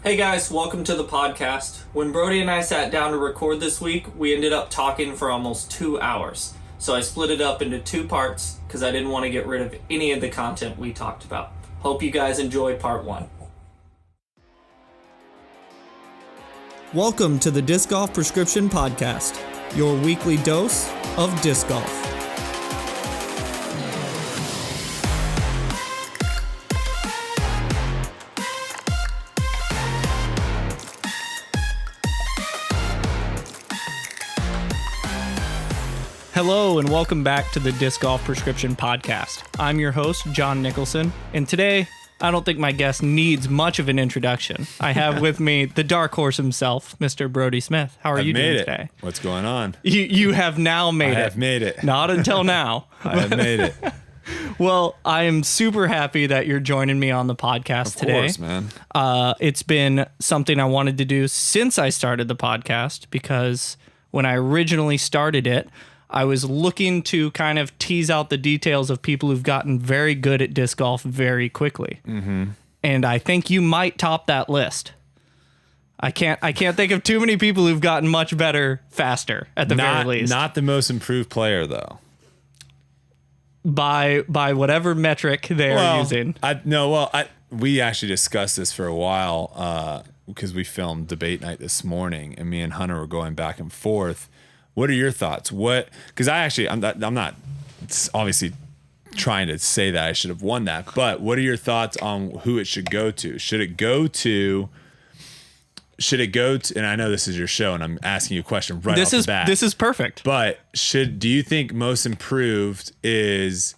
Hey guys, welcome to the podcast. When Brodie and I sat down to record this week, we ended up talking for almost 2 hours. So I split it up into 2 parts because I didn't want to get rid of any of the content we talked about. Hope you guys enjoy part 1. Welcome to the Disc Golf Prescription Podcast, your weekly dose of disc golf. Hello and welcome back to the Disc Golf Prescription Podcast. I'm your host, John Nicholson, and today, I don't think my guest needs much of an introduction. I have with me the Darkhorse himself, Mr. Brodie Smith. How are you doing today? What's going on? You have now made it. I have made it. Not until now. I have made it. Well, I am super happy that you're joining me on the podcast today. Of course, man. It's been something I wanted to do since I started the podcast, because when I originally started it, I was looking to kind of tease out the details of people who've gotten very good at disc golf very quickly. Mm-hmm. And I think you might top that list. I can't think of too many people who've gotten much better faster at the very least. Not the most improved player, though. By whatever metric they're using. We actually discussed this for a while because we filmed debate night this morning, and me and Hunter were going back and forth. What are your thoughts? Because I'm not obviously trying to say that I should have won that, but what are your thoughts on who it should go to? Should it go to, and I know this is your show and I'm asking you a question right off the bat. This is perfect. But do you think most improved is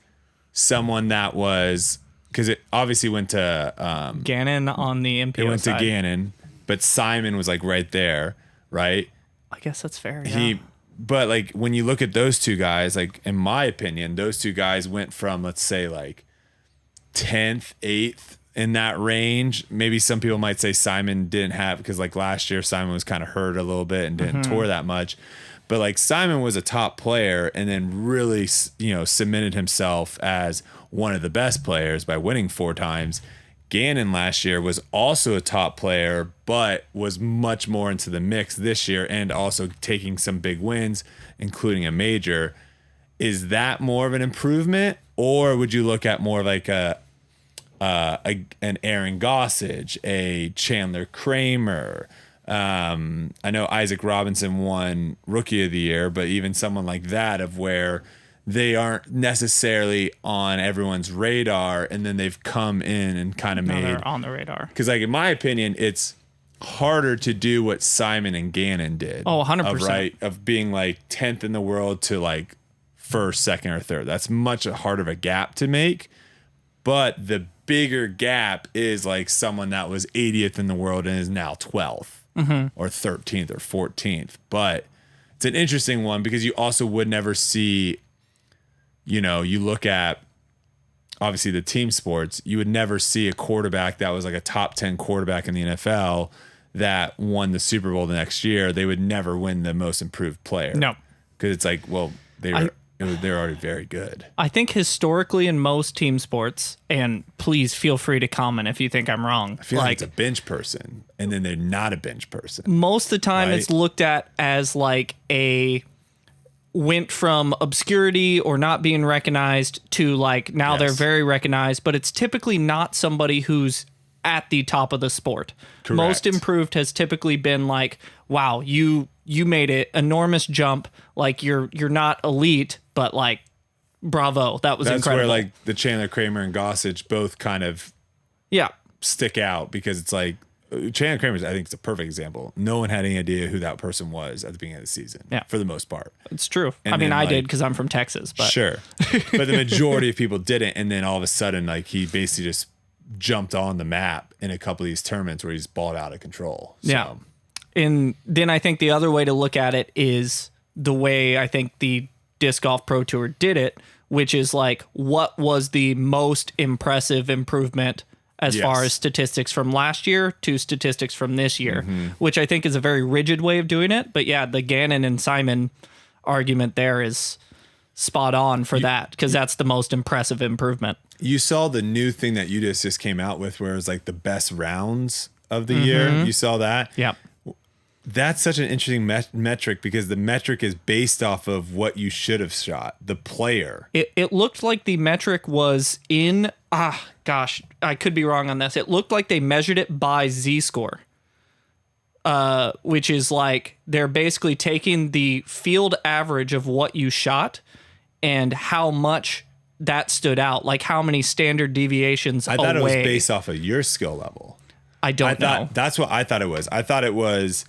someone that was, because it obviously went to Gannon on the MPO side. It went to Gannon, but Simon was like right there, right? I guess that's fair. Yeah. But like when you look at those two guys, like in my opinion, those two guys went from, let's say, like 10th, 8th in that range. Maybe some people might say Simon didn't have, because like last year Simon was kind of hurt a little bit and didn't tour that much. But like Simon was a top player and then really, cemented himself as one of the best players by winning 4 times. Gannon last year was also a top player, but was much more into the mix this year and also taking some big wins, including a major. Is that more of an improvement, or would you look at more like an Aaron Gossage, a Chandler Kramer? I know Isaac Robinson won Rookie of the Year, but even someone like that, of where they aren't necessarily on everyone's radar, and then they've come in and kind of they're on the radar. Because, like, in my opinion, it's harder to do what Simon and Gannon did. Oh, 100%. Of being like 10th in the world to like 1st, 2nd, or 3rd. That's much harder of a gap to make. But the bigger gap is like someone that was 80th in the world and is now 12th or 13th or 14th. But it's an interesting one because you also would never see. You look at, obviously, the team sports, you would never see a quarterback that was like a top 10 quarterback in the NFL that won the Super Bowl the next year. They would never win the most improved player. No. Because it's like, well, they're already very good. I think historically in most team sports, and please feel free to comment if you think I'm wrong. I feel like it's a bench person, and then they're not a bench person. Most of the time It's looked at as like went from obscurity or not being recognized to like now they're very recognized, but it's typically not somebody who's at the top of the sport. Correct. Most improved has typically been like, wow, you made an enormous jump. Like you're not elite, but like, bravo, that's incredible. That's where like the Chandler Kramer and Gossage both kind of stick out, because it's like, Chandler Kramer, I think, it's a perfect example. No one had any idea who that person was at the beginning of the season, for the most part. It's true. And I did, because I'm from Texas. But. Sure. But the majority of people didn't. And then all of a sudden, like, he basically just jumped on the map in a couple of these tournaments where he's balled out of control. So. Yeah. And then I think the other way to look at it is the way I think the Disc Golf Pro Tour did it, which is like, what was the most impressive improvement as far as statistics from last year to statistics from this year, which I think is a very rigid way of doing it. But yeah, the Gannon and Simon argument there is spot on for that, because that's the most impressive improvement. You saw the new thing that UDIS just came out with, where it was like the best rounds of the year. You saw that? Yeah. That's such an interesting metric because the metric is based off of what you should have shot, the player. It looked like the metric was in, gosh, I could be wrong on this. It looked like they measured it by Z-score, which is like they're basically taking the field average of what you shot and how much that stood out, like how many standard deviations I thought away. it was based off of your skill level. I don't know. That's what I thought it was. I thought it was...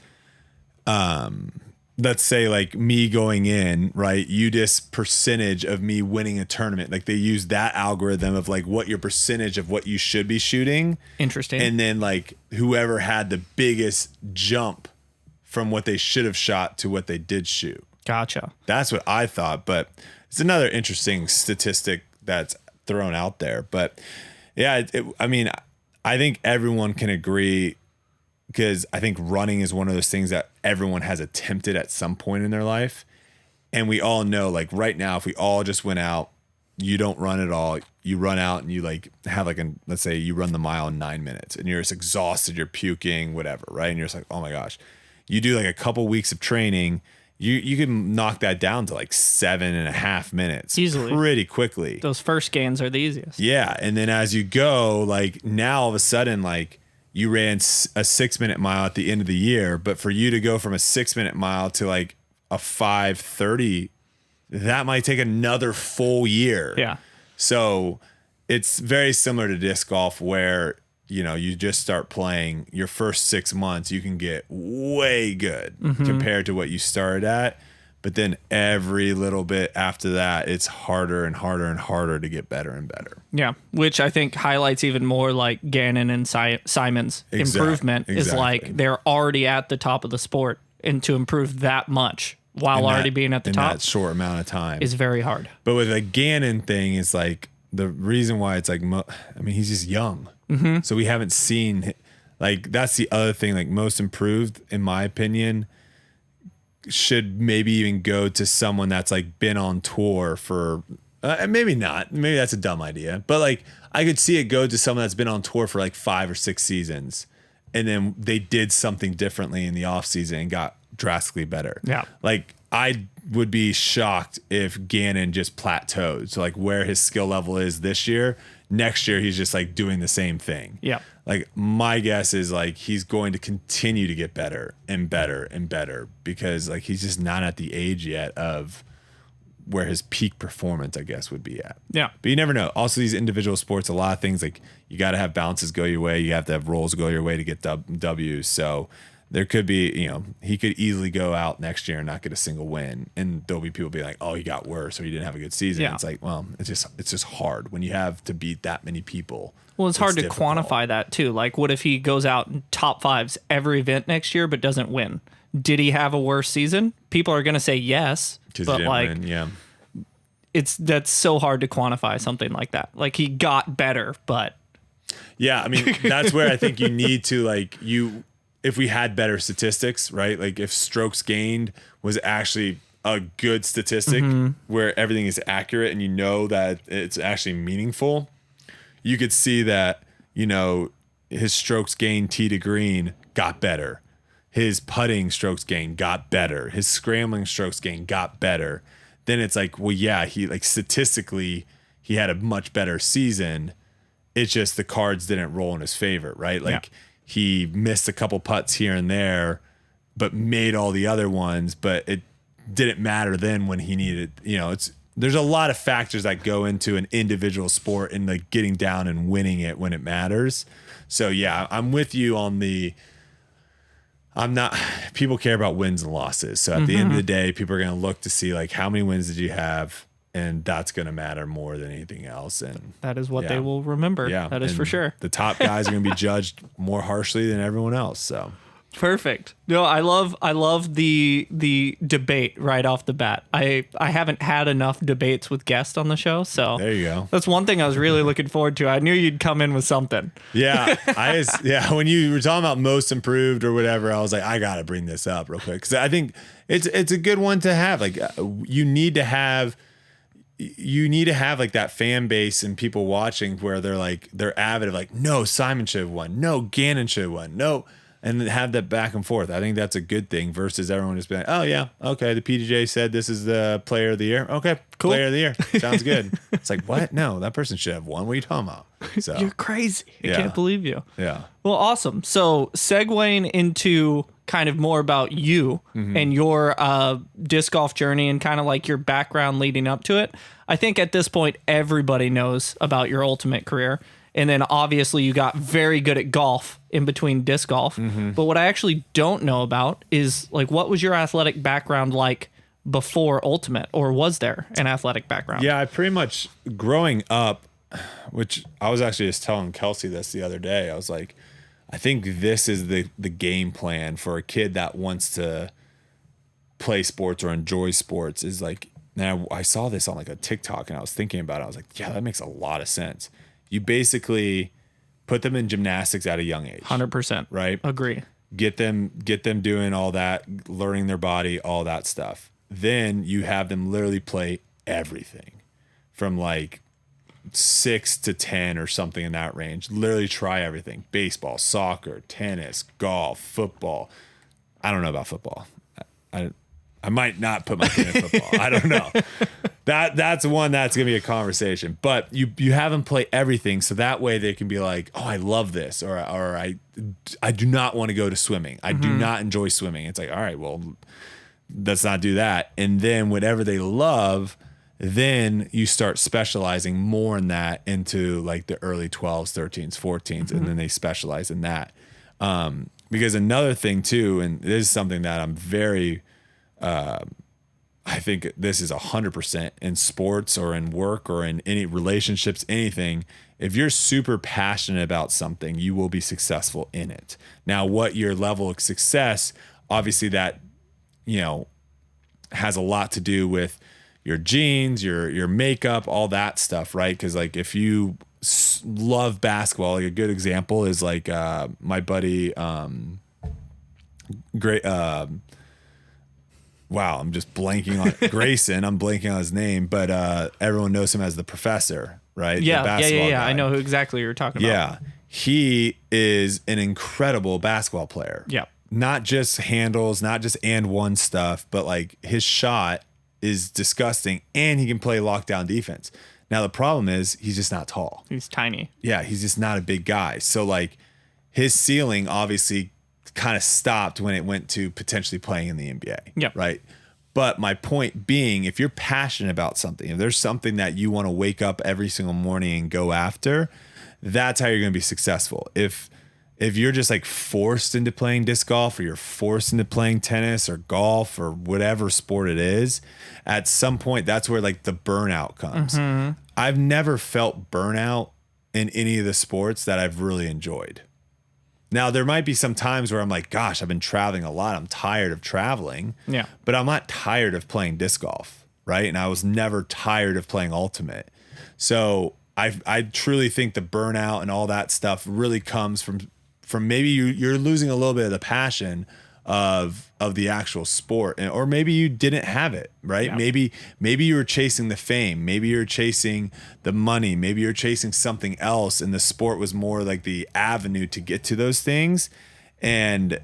let's say like me going in, right? UDIS percentage of me winning a tournament. Like they use that algorithm of like what your percentage of what you should be shooting. Interesting. And then like whoever had the biggest jump from what they should have shot to what they did shoot. Gotcha. That's what I thought, but it's another interesting statistic that's thrown out there. But yeah, I mean, I think everyone can agree because I think running is one of those things that everyone has attempted at some point in their life. And we all know, like right now, if we all just went out, you don't run at all, you run out and you like have like let's say you run the mile in 9 minutes and you're just exhausted, you're puking, whatever, right? And you're just like, oh my gosh. You do like a couple weeks of training, you can knock that down to like 7.5 minutes easily, pretty quickly. Those first gains are the easiest. Yeah. And then as you go, like now all of a sudden, like, you ran a 6 minute mile at the end of the year, but for you to go from a 6 minute mile to like a 5:30, that might take another full year. Yeah. So it's very similar to disc golf where, you know, you just start playing your first 6 months, you can get way good compared to what you started at. But then every little bit after that, it's harder and harder and harder to get better and better. Yeah, which I think highlights even more like Gannon and Simon's improvement is like they're already at the top of the sport, and to improve that much while already being at the top in that short amount of time is very hard. But with a Gannon thing, is like the reason why it's like, I mean, he's just young. So we haven't seen, like, that's the other thing, like most improved, in my opinion, should maybe even go to someone that's like been on tour for maybe not, maybe that's a dumb idea, but like I could see it go to someone that's been on tour for like 5 or 6 seasons and then they did something differently in the off season and got drastically better. Yeah. Like I would be shocked if Gannon just plateaued. So like where his skill level is this year, next year he's just like doing the same thing. Yeah. Like my guess is like he's going to continue to get better and better and better because like he's just not at the age yet of where his peak performance, I guess, would be at. Yeah. But you never know. Also, these individual sports, a lot of things like you got to have bounces go your way. You have to have rolls go your way to get W's. So there could be, you know, he could easily go out next year and not get a single win. And there'll be people be like, oh, he got worse or he didn't have a good season. Yeah. It's like, well, it's just hard when you have to beat that many people. Well, it's hard to quantify that too. Like, what if he goes out in top fives every event next year but doesn't win? Did he have a worse season? People are going to say yes, but like, win, yeah, that's so hard to quantify something like that. Like he got better, but yeah, I mean, that's where I think you need to if we had better statistics, right? Like if strokes gained was actually a good statistic where everything is accurate and you know that it's actually meaningful, you could see that, you know, his strokes gained tee to green got better. His putting strokes gained got better. His scrambling strokes gained got better. Then it's like, well, yeah, he like statistically he had a much better season. It's just the cards didn't roll in his favor, right? Like he missed a couple putts here and there, but made all the other ones, but it didn't matter then when he needed, you know, there's a lot of factors that go into an individual sport and like getting down and winning it when it matters. So yeah, I'm with you on people care about wins and losses. So at the end of the day, people are going to look to see like how many wins did you have? And that's going to matter more than anything else. And that is what they will remember. Yeah, that is for sure. The top guys are going to be judged more harshly than everyone else. So perfect. No, I love the debate right off the bat. I haven't had enough debates with guests on the show, so there you go. That's one thing I was really looking forward to. I knew you'd come in with something. Yeah, when you were talking about most improved or whatever, I was like, I got to bring this up real quick because I think it's a good one to have. Like you need to have. you need to have like that fan base and people watching where they're avid of like, no, Simon should have won. No, Gannon should have won. No. And have that back and forth. I think that's a good thing versus everyone just being like, oh yeah, okay, the PDJ said this is the player of the year. Okay, cool. Player of the year. Sounds good. It's like, what? No, that person should have won. What are you talking about? So You're crazy. I can't believe you. Yeah. Well, awesome. So segueing into kind of more about you and your disc golf journey and kind of like your background leading up to it. I think at this point, everybody knows about your ultimate career. And then obviously you got very good at golf in between disc golf. But what I actually don't know about is like, what was your athletic background like before ultimate, or was there an athletic background? Yeah, I pretty much growing up, which I was actually just telling Kelsey this the other day. I was like, I think this is the game plan for a kid that wants to play sports or enjoy sports is like, now I saw this on like a TikTok and I was thinking about it. I was like, yeah, that makes a lot of sense. You basically put them in gymnastics at a young age. 100%. Right? Agree. Get them doing all that, learning their body, all that stuff. Then you have them literally play everything from like 6 to 10 or something in that range. Literally try everything. Baseball, soccer, tennis, golf, football. I don't know about football. I might not put my kid in football. I don't know. That's one that's gonna be a conversation. But you have them play everything, so that way they can be like, oh, I love this, or I do not want to go to swimming. I do not enjoy swimming. It's like, all right, well, let's not do that. And then whatever they love, then you start specializing more in that into like the early 12s, 13s, 14s, and then they specialize in that. Because another thing too, and this is something that I'm very I think this is 100% in sports or in work or in any relationships, anything. If you're super passionate about something, you will be successful in it. Now, what your level of success, obviously that, has a lot to do with your genes, your makeup, all that stuff, right? Because like if you love basketball, like a good example is like my buddy, wow, I'm just blanking on Grayson. I'm blanking on his name, but everyone knows him as the professor, right? Yeah, the basketball yeah. guy. I know who exactly you're talking about. Yeah, he is an incredible basketball player. Yeah, not just handles, not just and one stuff, but like his shot is disgusting, and he can play lockdown defense. Now the problem is he's just not tall. He's tiny. Yeah, he's just not a big guy. So like his ceiling obviously kind of stopped when it went to potentially playing in the NBA. Yeah. Right. But my point being, if you're passionate about something, if there's something that you want to wake up every single morning and go after, that's how you're going to be successful. If you're just like forced into playing disc golf, or you're forced into playing tennis or golf or whatever sport it is, at some point that's where like the burnout comes. I've never felt burnout in any of the sports that I've really enjoyed. Now, there might be some times where I'm like, gosh, I've been traveling a lot. I'm tired of traveling. Yeah. But I'm not tired of playing disc golf, right? And I was never tired of playing ultimate. So I truly think the burnout and all that stuff really comes from maybe you're losing a little bit of the passion of the actual sport, or maybe you didn't have it, right? Yeah. Maybe you were chasing the fame, maybe you're chasing the money, maybe you're chasing something else, and the sport was more like the avenue to get to those things. And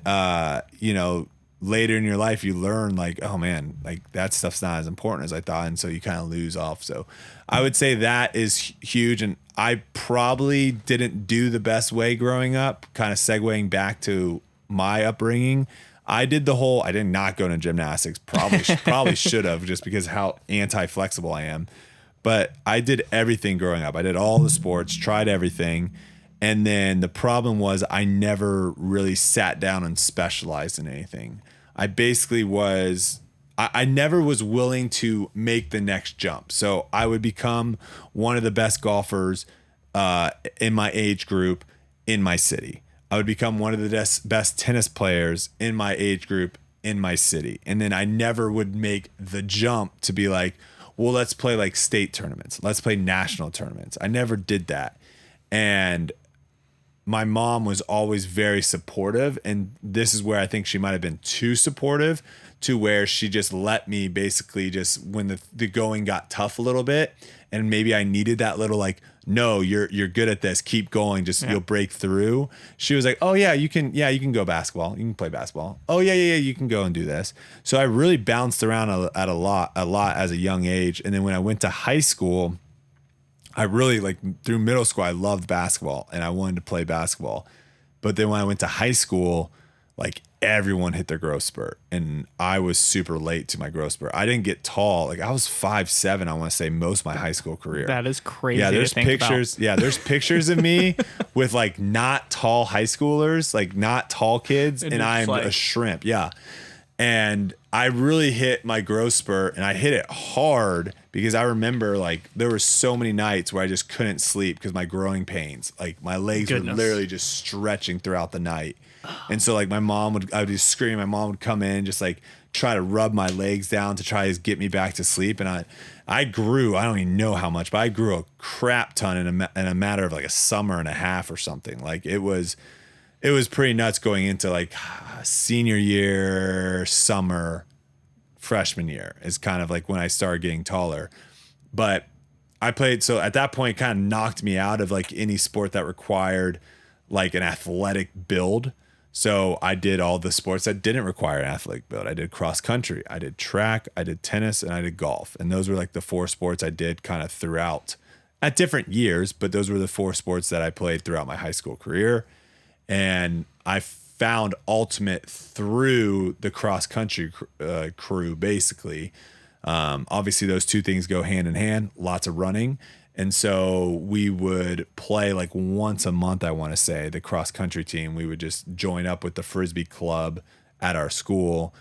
later in your life you learn like, oh man, like that stuff's not as important as I thought, and so you kind of lose off. So I would say that is huge, and I probably didn't do the best way growing up, kind of segueing back to my upbringing. I did not go to gymnastics. Probably should have, just because how anti-flexible I am. But I did everything growing up. I did all the sports, tried everything. And then the problem was I never really sat down and specialized in anything. I basically I never was willing to make the next jump. So I would become one of the best golfers in my age group in my city. I would become one of the best tennis players in my age group in my city. And then I never would make the jump to be like, well, let's play like state tournaments. Let's play national tournaments. I never did that. And my mom was always very supportive, and this is where I think she might have been too supportive, to where she just let me basically just, when the going got tough a little bit, and maybe I needed that little like, no, you're good at this, keep going, just you'll break through. She was like, oh yeah, you can go basketball, you can play basketball. Oh yeah, you can go and do this. So I really bounced around a lot as a young age, and then when I went to high school, I really, like, through middle school, I loved basketball and I wanted to play basketball. But then when I went to high school, like, everyone hit their growth spurt, and I was super late to my growth spurt. I didn't get tall. Like, I was 5'7", I want to say, most of my high school career. That is crazy. Yeah, there's to think pictures. About. Yeah, there's pictures of me with like not tall high schoolers, like not tall kids, and I'm like a shrimp. Yeah. And I really hit my growth spurt, and I hit it hard because I remember, like, there were so many nights where I just couldn't sleep because my growing pains, like my legs were literally just stretching throughout the night. And so, like, I would just scream. My mom would come in, just like try to rub my legs down to try to get me back to sleep. And I grew, I don't even know how much, but I grew a crap ton in a matter of like a summer and a half or something. Like, it was pretty nuts going into like senior year, summer, freshman year is kind of like when I started getting taller. But I played, so at that point, it kind of knocked me out of like any sport that required like an athletic build. So I did all the sports that didn't require an athletic build. I did cross country, I did track, I did tennis, and I did golf. And those were like the 4 sports I did kind of throughout at different years, but those were the 4 sports that I played throughout my high school career. And I found ultimate through the cross country crew, basically. Obviously, those 2 things go hand in hand, lots of running. And so we would play like once a month, I want to say, the cross country team. We would just join up with the Frisbee club at our school.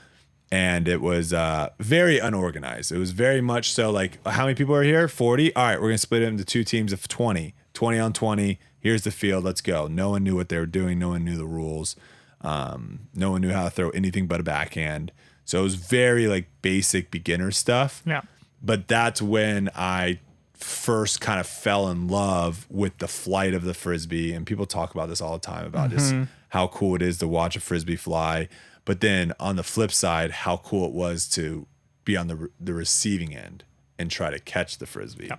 And it was very unorganized. It was very much so like, how many people are here? 40? All right, we're going to split it into 2 teams of 20 on 20. Here's the field. Let's go. No one knew what they were doing. No one knew the rules. No one knew how to throw anything but a backhand. So it was very like basic beginner stuff. Yeah. But that's when I first kind of fell in love with the flight of the Frisbee. And people talk about this all the time about just how cool it is to watch a Frisbee fly. But then on the flip side, how cool it was to be on the receiving end and try to catch the Frisbee. Yeah.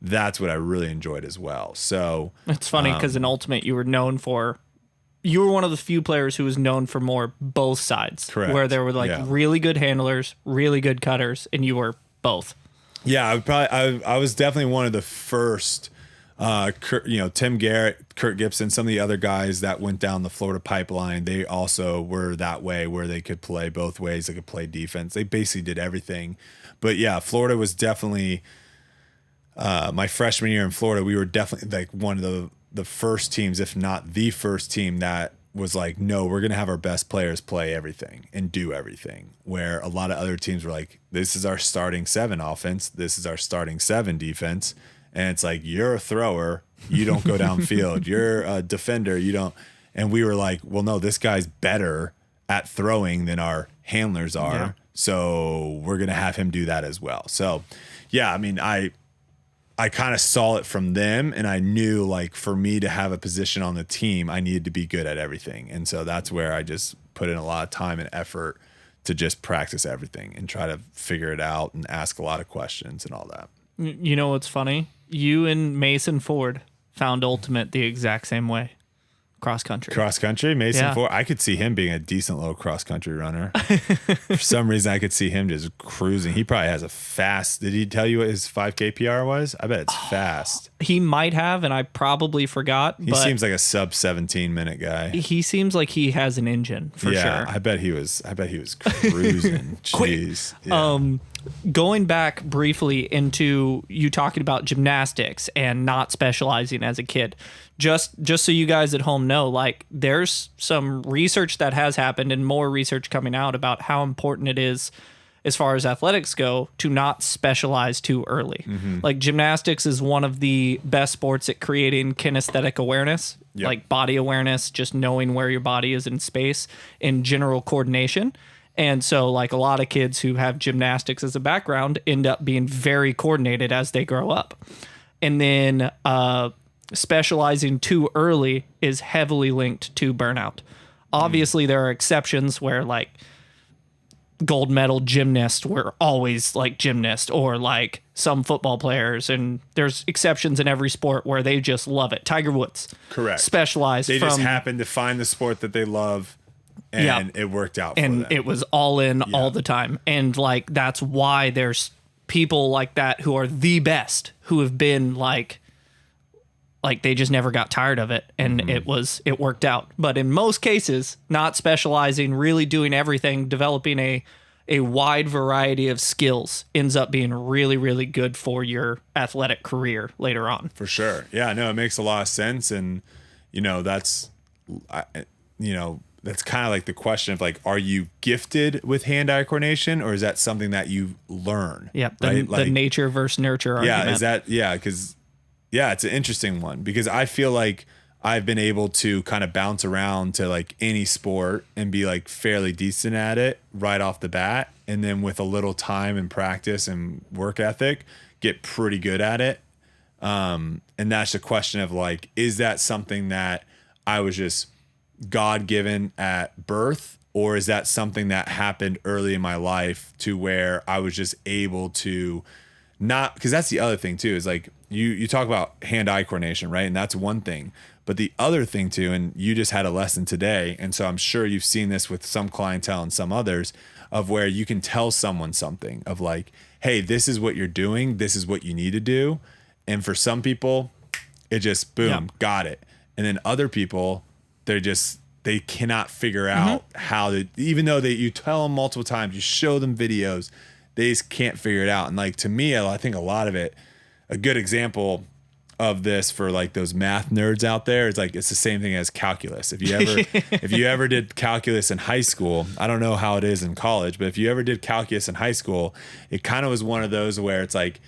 That's what I really enjoyed as well. So it's funny because in Ultimate, you were one of the few players who was known for more both sides. Correct. Where there were like really good handlers, really good cutters, and you were both. Yeah, I was definitely one of the first. Tim Garrett, Kurt Gibson, some of the other guys that went down the Florida pipeline, they also were that way where they could play both ways. They could play defense. They basically did everything. But yeah, Florida was definitely my freshman year in Florida. We were definitely like one of the first teams, if not the first team, that was like, no, we're going to have our best players play everything and do everything. Where a lot of other teams were like, this is our starting 7 offense. This is our starting 7 defense. And it's like, you're a thrower, you don't go downfield. You're a defender, you don't. And we were like, well, no, this guy's better at throwing than our handlers are. Yeah. So we're going to have him do that as well. So, yeah, I mean, I kind of saw it from them, and I knew, like, for me to have a position on the team, I needed to be good at everything. And so that's where I just put in a lot of time and effort to just practice everything and try to figure it out and ask a lot of questions and all that. You know what's funny? You and Mason Ford found Ultimate the exact same way. Cross country, Mason Ford. I could see him being a decent little cross country runner. For some reason, I could see him just cruising. He probably has a fast. Did he tell you what his 5K PR was? I bet it's fast. He might have, and I probably forgot. He seems like a sub 17-minute guy. He seems like he has an engine for sure. I bet he was cruising. Jeez. Yeah. Going back briefly into you talking about gymnastics and not specializing as a kid, just so you guys at home know, like, there's some research that has happened and more research coming out about how important it is, as far as athletics go, to not specialize too early. Mm-hmm. Like, gymnastics is one of the best sports at creating kinesthetic awareness, like body awareness, just knowing where your body is in space, and general coordination. And so, like, a lot of kids who have gymnastics as a background end up being very coordinated as they grow up. And then specializing too early is heavily linked to burnout. Obviously, there are exceptions where like gold medal gymnasts were always like gymnast, or like some football players, and there's exceptions in every sport where they just love it. Tiger Woods, correct, specialized. They just happened to find the sport that they love, and it worked out for them. And it was all in all the time. And like that's why there's people like that who are the best, who have been like they just never got tired of it, and it worked out. But in most cases, not specializing, really doing everything, developing a wide variety of skills ends up being really, really good for your athletic career later on. For sure. Yeah, no, it makes a lot of sense. And, that's kind of like the question of like, are you gifted with hand-eye coordination, or is that something that you learn? Yeah. Right? The nature versus nurture argument. It's an interesting one, because I feel like I've been able to kind of bounce around to like any sport and be like fairly decent at it right off the bat. And then with a little time and practice and work ethic, get pretty good at it. And that's the question of like, is that something that I was just God given at birth, or is that something that happened early in my life to where I was just able to not, because that's the other thing too, is like you talk about hand-eye coordination, right? And that's one thing. But the other thing too, and you just had a lesson today, and so I'm sure you've seen this with some clientele and some others, of where you can tell someone something of like, hey, this is what you're doing, this is what you need to do. And for some people, it just boom, got it. And then other people, they cannot figure out how to, even though you tell them multiple times, you show them videos, they just can't figure it out. And like, to me, I think a lot of it, a good example of this for like those math nerds out there is like, it's the same thing as calculus. If you ever did calculus in high school, I don't know how it is in college, but if you ever did calculus in high school, it kind of was one of those where it's like,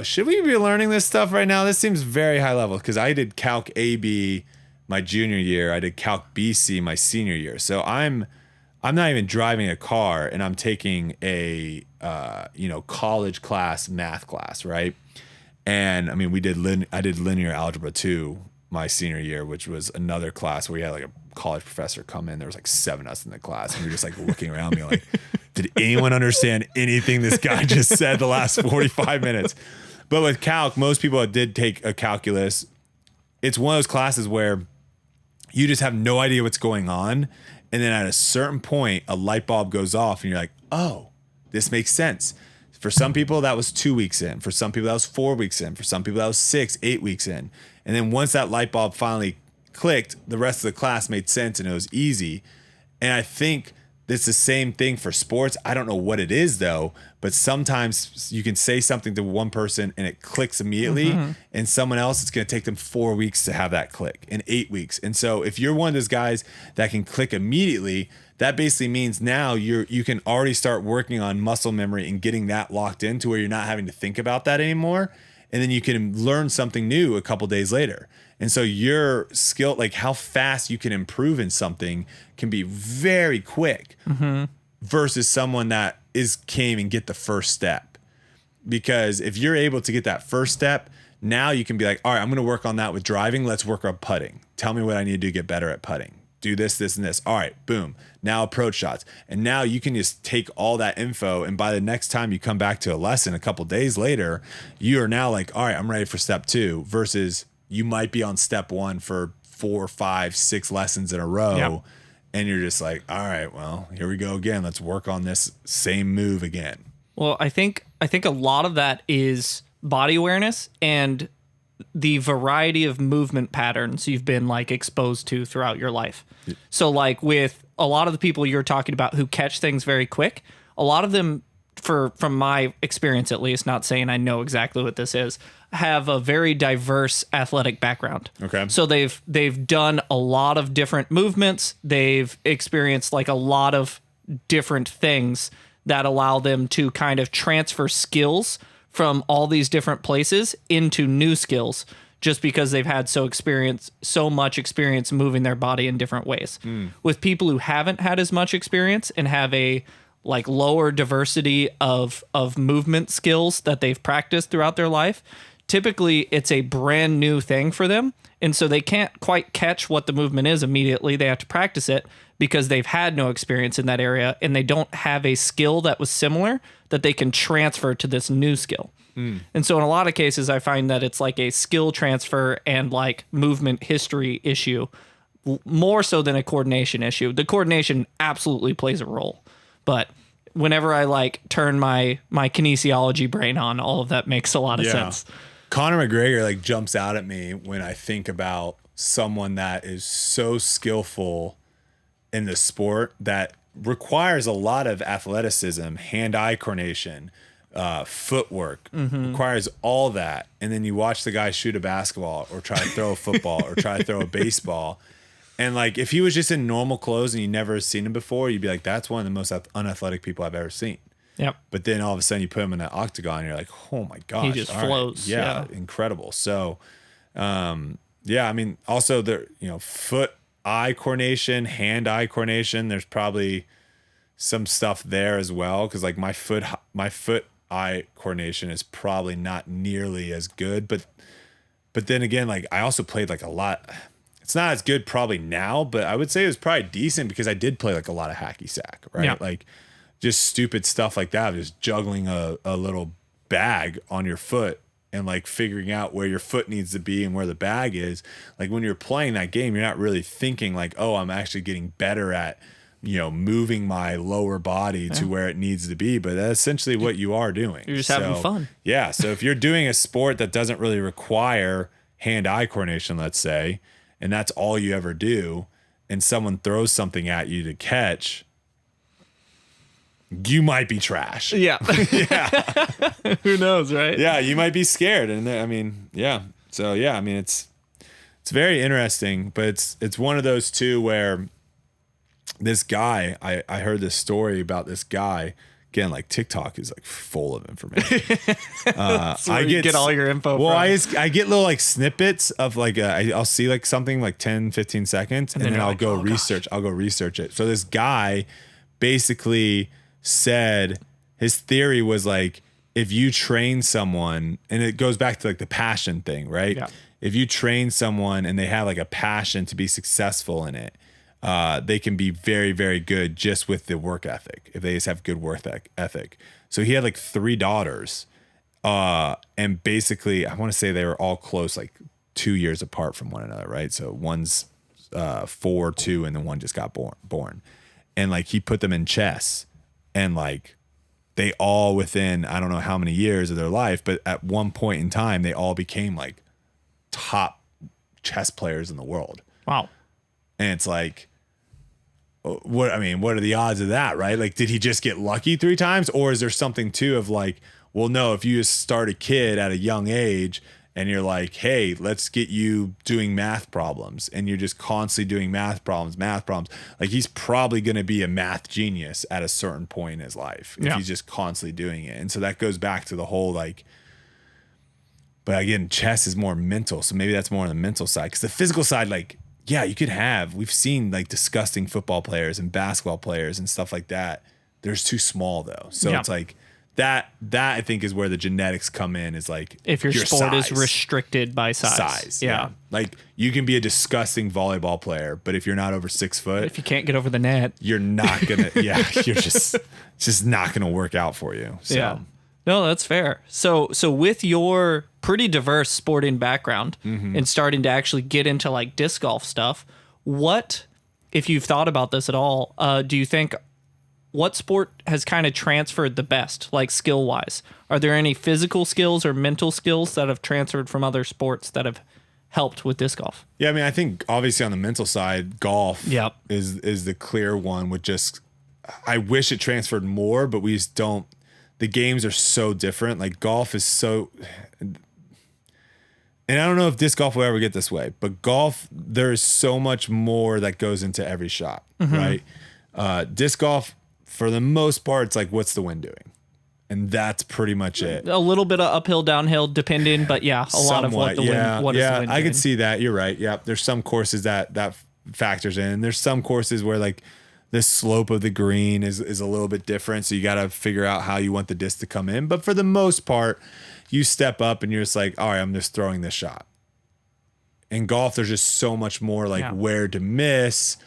should we be learning this stuff right now? This seems very high level, because I did Calc AB my junior year. I did Calc BC my senior year. So I'm not even driving a car, and I'm taking a college class, math class, right? And I mean, I did linear algebra 2 my senior year, which was another class where you had like a college professor come in. There was like 7 of us in the class, and we were just like looking around me like, did anyone understand anything this guy just said the last 45 minutes? But with calc, most people that did take a calculus, it's one of those classes where you just have no idea what's going on. And then at a certain point, a light bulb goes off, and you're like, oh, this makes sense. For some people, that was 2 weeks in. For some people, that was 4 weeks in. For some people, that was 6, 8 weeks in. And then once that light bulb finally clicked, the rest of the class made sense, and it was easy. And I think it's the same thing for sports. I don't know what it is though, but sometimes you can say something to one person and it clicks immediately, and someone else, it's going to take them 4 weeks to have that click, and 8 weeks. And so if you're one of those guys that can click immediately, that basically means now you can already start working on muscle memory and getting that locked in to where you're not having to think about that anymore. And then you can learn something new a couple days later. And so your skill, like how fast you can improve in something, can be very quick versus someone that can't even get the first step. Because if you're able to get that first step, now you can be like, all right, I'm going to work on that with driving. Let's work on putting. Tell me what I need to do to get better at putting. Do this, this, and this. All right, boom. Now approach shots. And now you can just take all that info, and by the next time you come back to a lesson a couple days later, you are now like, all right, I'm ready for step 2, versus you might be on step 1 for 4, 5, 6 lessons in a row. Yep. And you're just like, all right, well, here we go again. Let's work on this same move again. Well, I think a lot of that is body awareness and the variety of movement patterns you've been like exposed to throughout your life. So like with a lot of the people you're talking about who catch things very quick, a lot of them, from my experience at least, not saying I know exactly what this is, have a very diverse athletic background. Okay. So they've done a lot of different movements. They've experienced like a lot of different things that allow them to kind of transfer skills from all these different places into new skills, just because they've had so much experience moving their body in different ways. With people who haven't had as much experience and have a like lower diversity of movement skills that they've practiced throughout their life, typically it's a brand new thing for them. And so they can't quite catch what the movement is immediately. They have to practice it because they've had no experience in that area and they don't have a skill that was similar that they can transfer to this new skill. And so in a lot of cases, I find that it's like a skill transfer and like movement history issue more so than a coordination issue. The coordination absolutely plays a role, but whenever I like turn my kinesiology brain on, all of that makes a lot of sense. Conor McGregor like jumps out at me when I think about someone that is so skillful in the sport that requires a lot of athleticism, hand-eye coordination, footwork, requires all that. And then you watch the guy shoot a basketball or try to throw a football or try to throw a baseball. And like, if he was just in normal clothes and you never seen him before, you'd be like, that's one of the most unathletic people I've ever seen. Yep. But then all of a sudden you put him in that octagon and you're like, oh my gosh. He just flows. Right. Yeah, incredible. So, I mean, also the, foot-eye coordination, hand-eye coordination, there's probably some stuff there as well. Cause like my foot-eye coordination is probably not nearly as good, but then again, like I also played like a lot. It's not as good probably now, but I would say it was probably decent because I did play like a lot of hacky sack, right? Yeah. Like just stupid stuff like that, just juggling a little bag on your foot and like figuring out where your foot needs to be and where the bag is. Like when you're playing that game, you're not really thinking like, oh, I'm actually getting better at, moving my lower body to where it needs to be. But that's essentially what you are doing. You're just having fun. Yeah. So if you're doing a sport that doesn't really require hand-eye coordination, let's say, and that's all you ever do, and someone throws something at you to catch, you might be trash. Yeah. Yeah. Who knows, right? Yeah, you might be scared. And I mean, yeah. So yeah, I mean, it's very interesting, but it's one of those two where this guy, I heard this story about this guy. Again, like TikTok is like full of information. I get all your info well, from. I get little like snippets of like I'll see like something like 10, 15 seconds and then I'll go research. I'll go research it. So this guy basically said his theory was like, if you train someone, and it goes back to like the passion thing, right? Yeah. If you train someone and they have like a passion to be successful in it, they can be very, very good just with the work ethic. If they just have good work ethic. So he had like 3 daughters, and basically I want to say they were all close, like 2 years apart from one another, right? So one's 4, 2, and then one just got born. And like he put them in chess, and like they all within I don't know how many years of their life, but at one point in time they all became like top chess players in the world. Wow. And it's like, what are the odds of that, right? Like, did he just get lucky 3 times? Or is there something too of like, well, no, if you just start a kid at a young age and you're like, hey, let's get you doing math problems, and you're just constantly doing math problems, like he's probably going to be a math genius at a certain point in his life if he's just constantly doing it. And so that goes back to the whole like, but again, chess is more mental. So maybe that's more on the mental side, because the physical side, like, yeah, we've seen like disgusting football players and basketball players and stuff like that. They're just too small though. So it's like that I think is where the genetics come in, is like, if your sport is restricted by size. Yeah. Like you can be a disgusting volleyball player, but if you're not over 6 foot, if you can't get over the net, you're not going to, you're just not going to work out for you. So. Yeah. No, that's fair. So with your pretty diverse sporting background and starting to actually get into like disc golf stuff, what, if you've thought about this at all, do you think what sport has kind of transferred the best, like skill wise? Are there any physical skills or mental skills that have transferred from other sports that have helped with disc golf? Yeah, I mean, I think obviously on the mental side, golf is the clear one. With just, I wish it transferred more, but we just don't. The games are so different. Like golf is so, and I don't know if disc golf will ever get this way, but golf, there's so much more that goes into every shot, right? Disc golf, for the most part, it's like, what's the wind doing? And that's pretty much it. A little bit of uphill, downhill, depending, but yeah, a lot of what the wind. What is the wind I doing? could see that. You're right. Yeah, there's some courses that factors in. And there's some courses where like the slope of the green is a little bit different, so you got to figure out how you want the disc to come in. But for the most part, you step up and you're just like, all right, I'm just throwing this shot. In golf, there's just so much more like where to miss.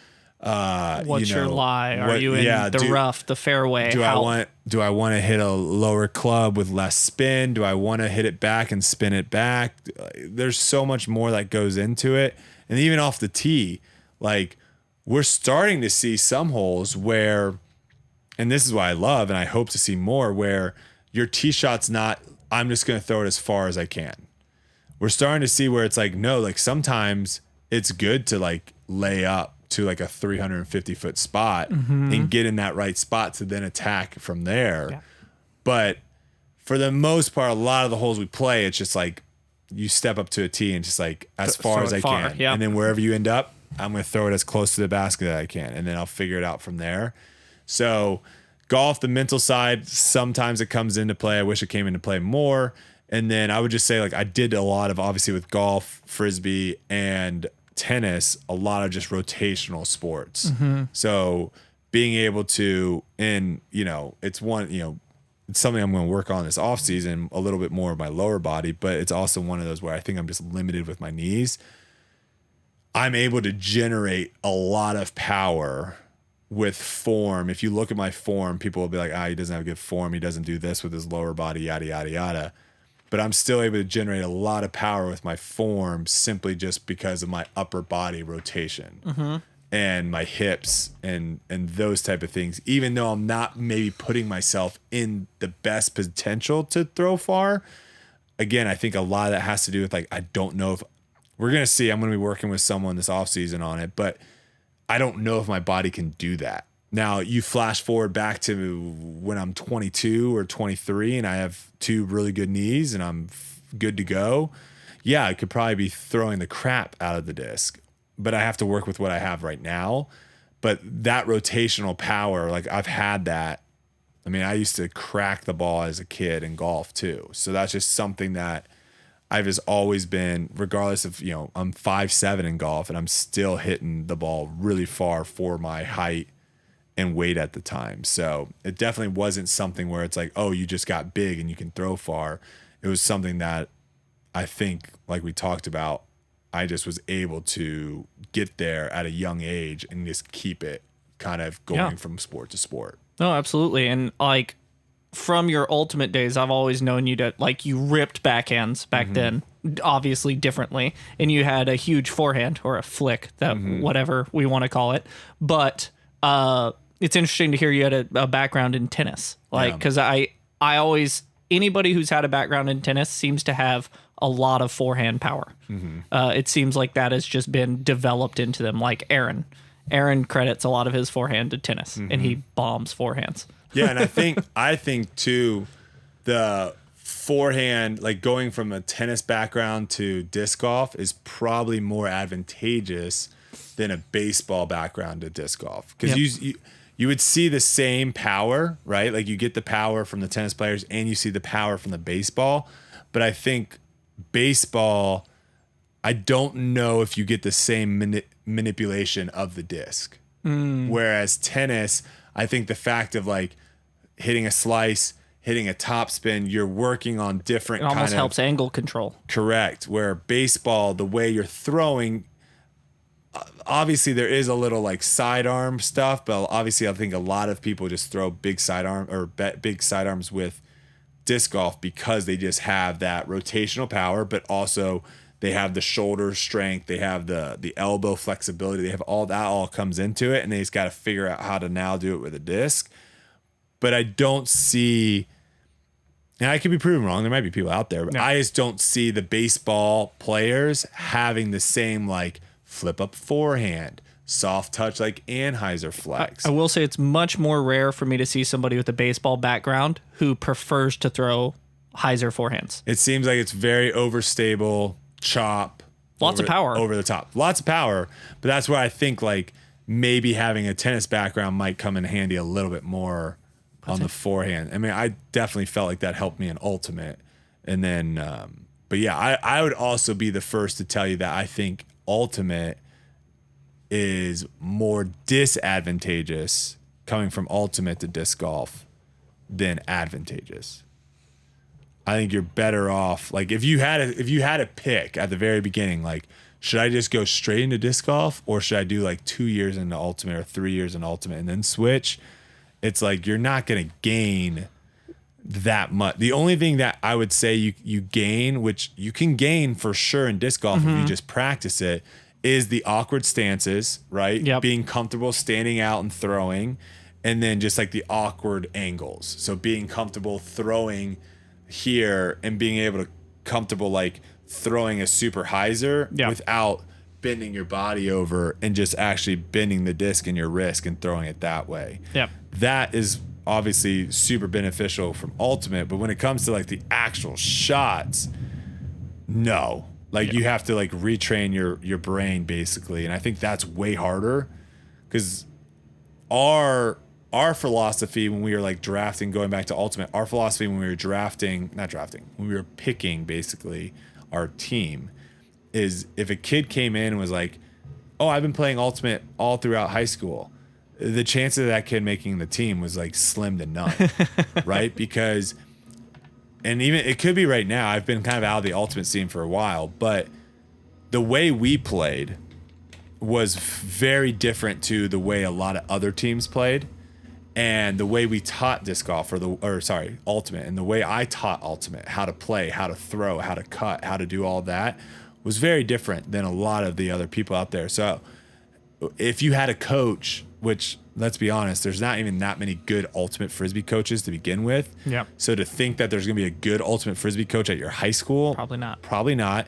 What's your lie? Are you in the rough, the fairway? Do I want to hit a lower club with less spin? Do I want to hit it back and spin it back? There's so much more that goes into it. And even off the tee, like we're starting to see some holes where, and this is what I love and I hope to see more, where your tee shot's not, I'm just going to throw it as far as I can. We're starting to see where it's like, no, like sometimes it's good to like lay up to like a 350-foot spot and get in that right spot to then attack from there. Yeah. But for the most part, a lot of the holes we play, it's just like you step up to a tee and just like as far as I can. Yeah. And then wherever you end up, I'm going to throw it as close to the basket as I can. And then I'll figure it out from there. So golf, the mental side, sometimes it comes into play. I wish it came into play more. And then I would just say, like, I did a lot of, obviously with golf, frisbee, and tennis, a lot of just rotational sports. So being able to, and, you know, it's something I'm going to work on this off season, a little bit more of my lower body, but it's also one of those where I think I'm just limited with my knees. I'm able to generate a lot of power with form. If you look at my form, people will be like, he doesn't have good form. He doesn't do this with his lower body, yada, yada, yada. But I'm still able to generate a lot of power with my form simply just because of my upper body rotation and my hips and those type of things. Even though I'm not maybe putting myself in the best potential to throw far, again, I think a lot of that has to do with, like, I don't know if we're going to see, I'm going to be working with someone this offseason on it, but I don't know if my body can do that. Now, you flash forward back to when I'm 22 or 23 and I have two really good knees and I'm good to go. Yeah, I could probably be throwing the crap out of the disc, but I have to work with what I have right now. But that rotational power, like I've had that. I mean, I used to crack the ball as a kid in golf too. So that's just something that I've just always been, regardless of, you know, I'm 5'7" in golf and I'm still hitting the ball really far for my height and weight at the time. So it definitely wasn't something where it's like, oh, you just got big and you can throw far. It was something that I think, like we talked about, I just was able to get there at a young age and just keep it kind of going from sport to sport. No, absolutely. And like from your ultimate days, I've always known you to, like, you ripped backhands back then, obviously differently, and you had a huge forehand or a flick, that whatever we want to call it. But it's interesting to hear you had a background in tennis, like, because I always, anybody who's had a background in tennis seems to have a lot of forehand power. It seems like that has just been developed into them. Like Aaron credits a lot of his forehand to tennis, and he bombs forehands. Yeah, and I think too, the forehand, like going from a tennis background to disc golf, is probably more advantageous than a baseball background to disc golf, because you would see the same power, right? Like you get the power from the tennis players and you see the power from the baseball. But I think baseball, I don't know if you get the same manipulation of the disc. Whereas tennis, I think the fact of like hitting a slice, hitting a topspin, you're working on different kind of... It almost helps angle control. Correct. Where baseball, the way you're throwing, obviously there is a little like sidearm stuff, but obviously I think a lot of people just throw big sidearms with disc golf because they just have that rotational power, but also they have the shoulder strength, they have the elbow flexibility, they have all that all comes into it, and they just got to figure out how to now do it with a disc. But I don't see, and I could be proven wrong, there might be people out there, but I just don't see the baseball players having the same like flip up forehand, soft touch like Anheuser flex. I will say it's much more rare for me to see somebody with a baseball background who prefers to throw Heiser forehands. It seems like it's very overstable, chop. Lots of power. Over the top. Lots of power. But that's where I think like maybe having a tennis background might come in handy a little bit more on the forehand. I mean, I definitely felt like that helped me in Ultimate. And then, but yeah, I would also be the first to tell you that I think Ultimate is more disadvantageous coming from Ultimate to disc golf than advantageous. I think you're better off. Like if you had a pick at the very beginning, like should I just go straight into disc golf or should I do like 2 years into ultimate or 3 years in ultimate and then switch? It's like you're not going to gain that much. The only thing that I would say you gain, which you can gain for sure in disc golf if you just practice it, is the awkward stances, right? Yep. Being comfortable standing out and throwing, and then just like the awkward angles. So being comfortable throwing here and being able to comfortable like throwing a super hyzer without bending your body over and just actually bending the disc in your wrist and throwing it that way. Yep. That is obviously super beneficial from ultimate, but when it comes to like the actual shots, no. Like you have to like retrain your brain basically. And I think that's way harder because our philosophy when we were like drafting, going back to ultimate, our philosophy when we were when we were picking basically our team is if a kid came in and was like, oh, I've been playing ultimate all throughout high school, the chance of that kid making the team was like slim to none, right? Because, and even it could be right now, I've been kind of out of the ultimate scene for a while, but the way we played was very different to the way a lot of other teams played. And the way we taught disc golf ultimate, and the way I taught ultimate, how to play, how to throw, how to cut, how to do all that was very different than a lot of the other people out there. So if you had a coach, which let's be honest, there's not even that many good ultimate Frisbee coaches to begin with. Yeah. So to think that there's going to be a good ultimate Frisbee coach at your high school, Probably not. Probably not.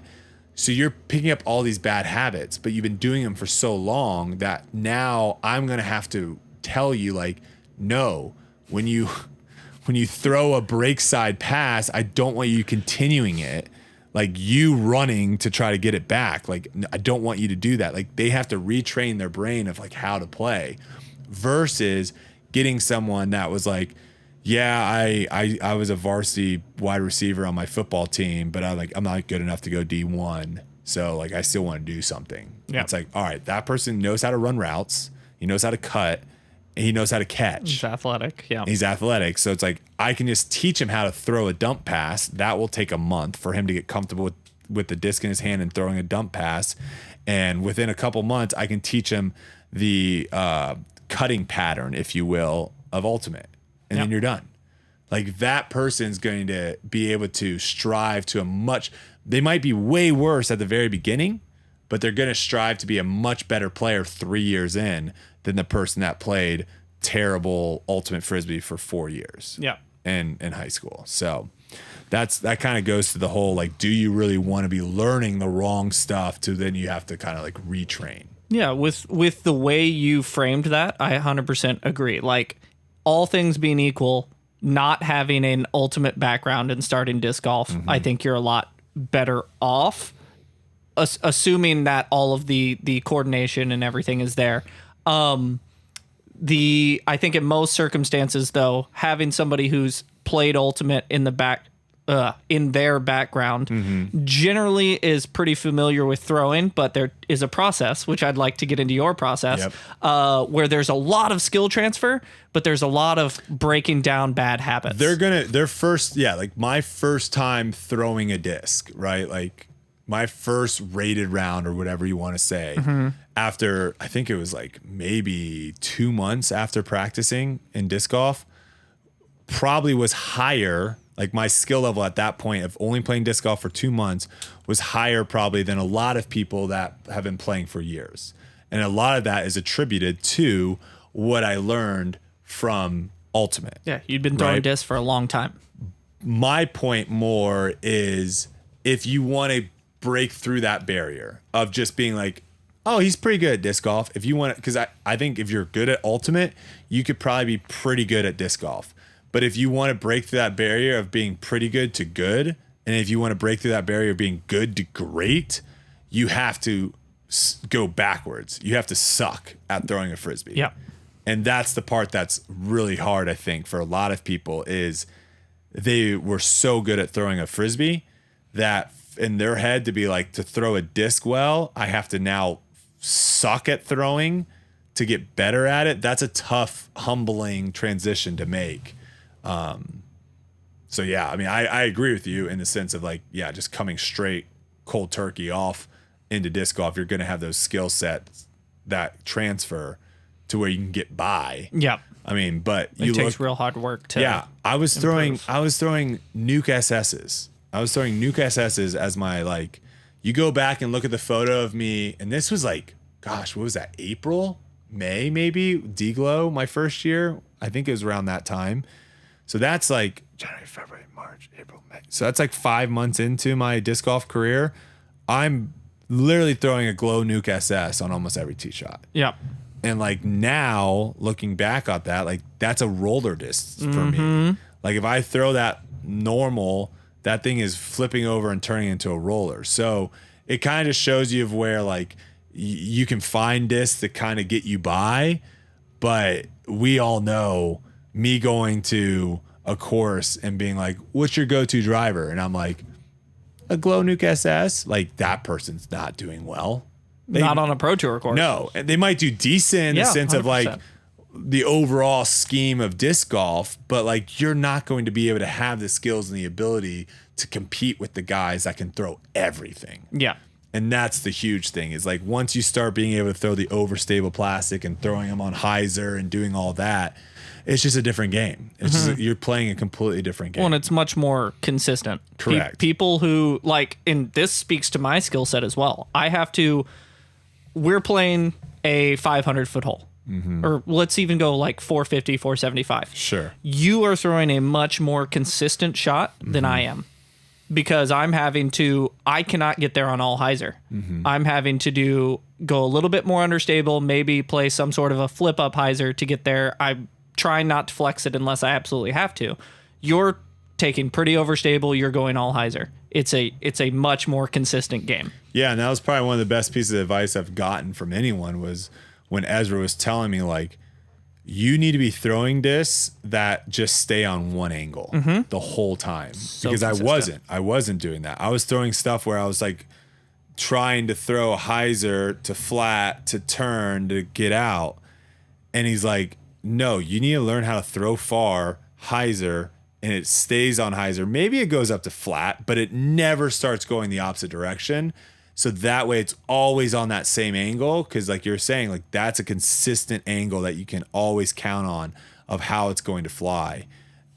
So you're picking up all these bad habits, but you've been doing them for so long that now I'm going to have to tell you like, no, when you throw a break side pass, I don't want you continuing it. Like you running to try to get it back. Like I don't want you to do that. Like they have to retrain their brain of like how to play versus getting someone that was like, yeah, I was a varsity wide receiver on my football team, but I'm not good enough to go D1. So like I still want to do something. It's like, all right, that person knows how to run routes. He knows how to cut. And he knows how to catch. He's athletic. Yeah. He's athletic. So it's like, I can just teach him how to throw a dump pass. That will take a month for him to get comfortable with the disc in his hand and throwing a dump pass. And within a couple months, I can teach him the cutting pattern, if you will, of ultimate. And then you're done. Like that person's going to be able to strive to they might be way worse at the very beginning, but they're going to strive to be a much better player 3 years in than the person that played terrible ultimate Frisbee for 4 years in high school. So that kind of goes to the whole, like, do you really want to be learning the wrong stuff to then you have to kind of like retrain? Yeah. With the way you framed that, I 100% agree. Like all things being equal, not having an ultimate background and starting disc golf, I think you're a lot better off, assuming that all of the coordination and everything is there. I think in most circumstances though, having somebody who's played ultimate in their background generally is pretty familiar with throwing, but there is a process, which I'd like to get into your process, where there's a lot of skill transfer, but there's a lot of breaking down bad habits. Like my first time throwing a disc, right? Like my first rated round or whatever you want to say, after I think it was like maybe 2 months after practicing in disc golf, probably was higher. Like my skill level at that point of only playing disc golf for 2 months was higher probably than a lot of people that have been playing for years. And a lot of that is attributed to what I learned from ultimate. Yeah, you'd been throwing disc for a long time. My point more is if you want to break through that barrier of just being like, oh, he's pretty good at disc golf. If you want to, because I think if you're good at ultimate, you could probably be pretty good at disc golf. But if you want to break through that barrier of being pretty good to good, and if you want to break through that barrier of being good to great, you have to go backwards. You have to suck at throwing a Frisbee. Yeah. And that's the part that's really hard, I think, for a lot of people is they were so good at throwing a Frisbee that in their head to be like, to throw a disc well, I have to now suck at throwing to get better at it. That's a tough, humbling transition to make. So yeah, I mean, I agree with you in the sense of like, yeah, just coming straight cold turkey off into disc golf, you're going to have those skill sets that transfer to where you can get by. Yeah. I mean, but it takes real hard work to. Yeah, I was throwing Nuke SS's. I was throwing Nuke SS's as my like. You go back and look at the photo of me, and this was like, gosh, what was that? April, May, maybe D-Glow, my first year. I think it was around that time. So that's like January, February, March, April, May. So that's like 5 months into my disc golf career. I'm literally throwing a Glow Nuke SS on almost every tee shot. Yeah. And like now looking back at that, like that's a roller disc for me. Like if I throw that normal, that thing is flipping over and turning into a roller. So it kind of just shows you of where like you can find discs that kind of get you by. But we all know me going to a course and being like, what's your go-to driver? And I'm like, a Glow Nuke SS. Like that person's not doing well. Not on a Pro Tour course. No, they might do decent in the sense 100%. Of like the overall scheme of disc golf, but like you're not going to be able to have the skills and the ability to compete with the guys that can throw everything. Yeah. And that's the huge thing is like once you start being able to throw the overstable plastic and throwing them on hyzer and doing all that, it's just a different game. It's just you're playing a completely different game. Well, and it's much more consistent. Correct. People who like, and this speaks to my skill set as well. We're playing a 500-foot hole. Or let's even go like 450, 475. Sure. You are throwing a much more consistent shot than I am because I cannot get there on all hyzer. I'm having to go a little bit more understable, maybe play some sort of a flip up hyzer to get there. I'm trying not to flex it unless I absolutely have to. You're taking pretty overstable. You're going all hyzer. It's a much more consistent game. Yeah, and that was probably one of the best pieces of advice I've gotten from anyone was when Ezra was telling me like, you need to be throwing discs that just stay on one angle the whole time because consistent. I wasn't doing that. I was throwing stuff where I was like trying to throw a hyzer to flat to turn to get out, and he's like, no, you need to learn how to throw far hyzer. And it stays on hyzer. Maybe it goes up to flat, but it never starts going the opposite direction. So that way it's always on that same angle. Because like you're saying, like that's a consistent angle that you can always count on of how it's going to fly.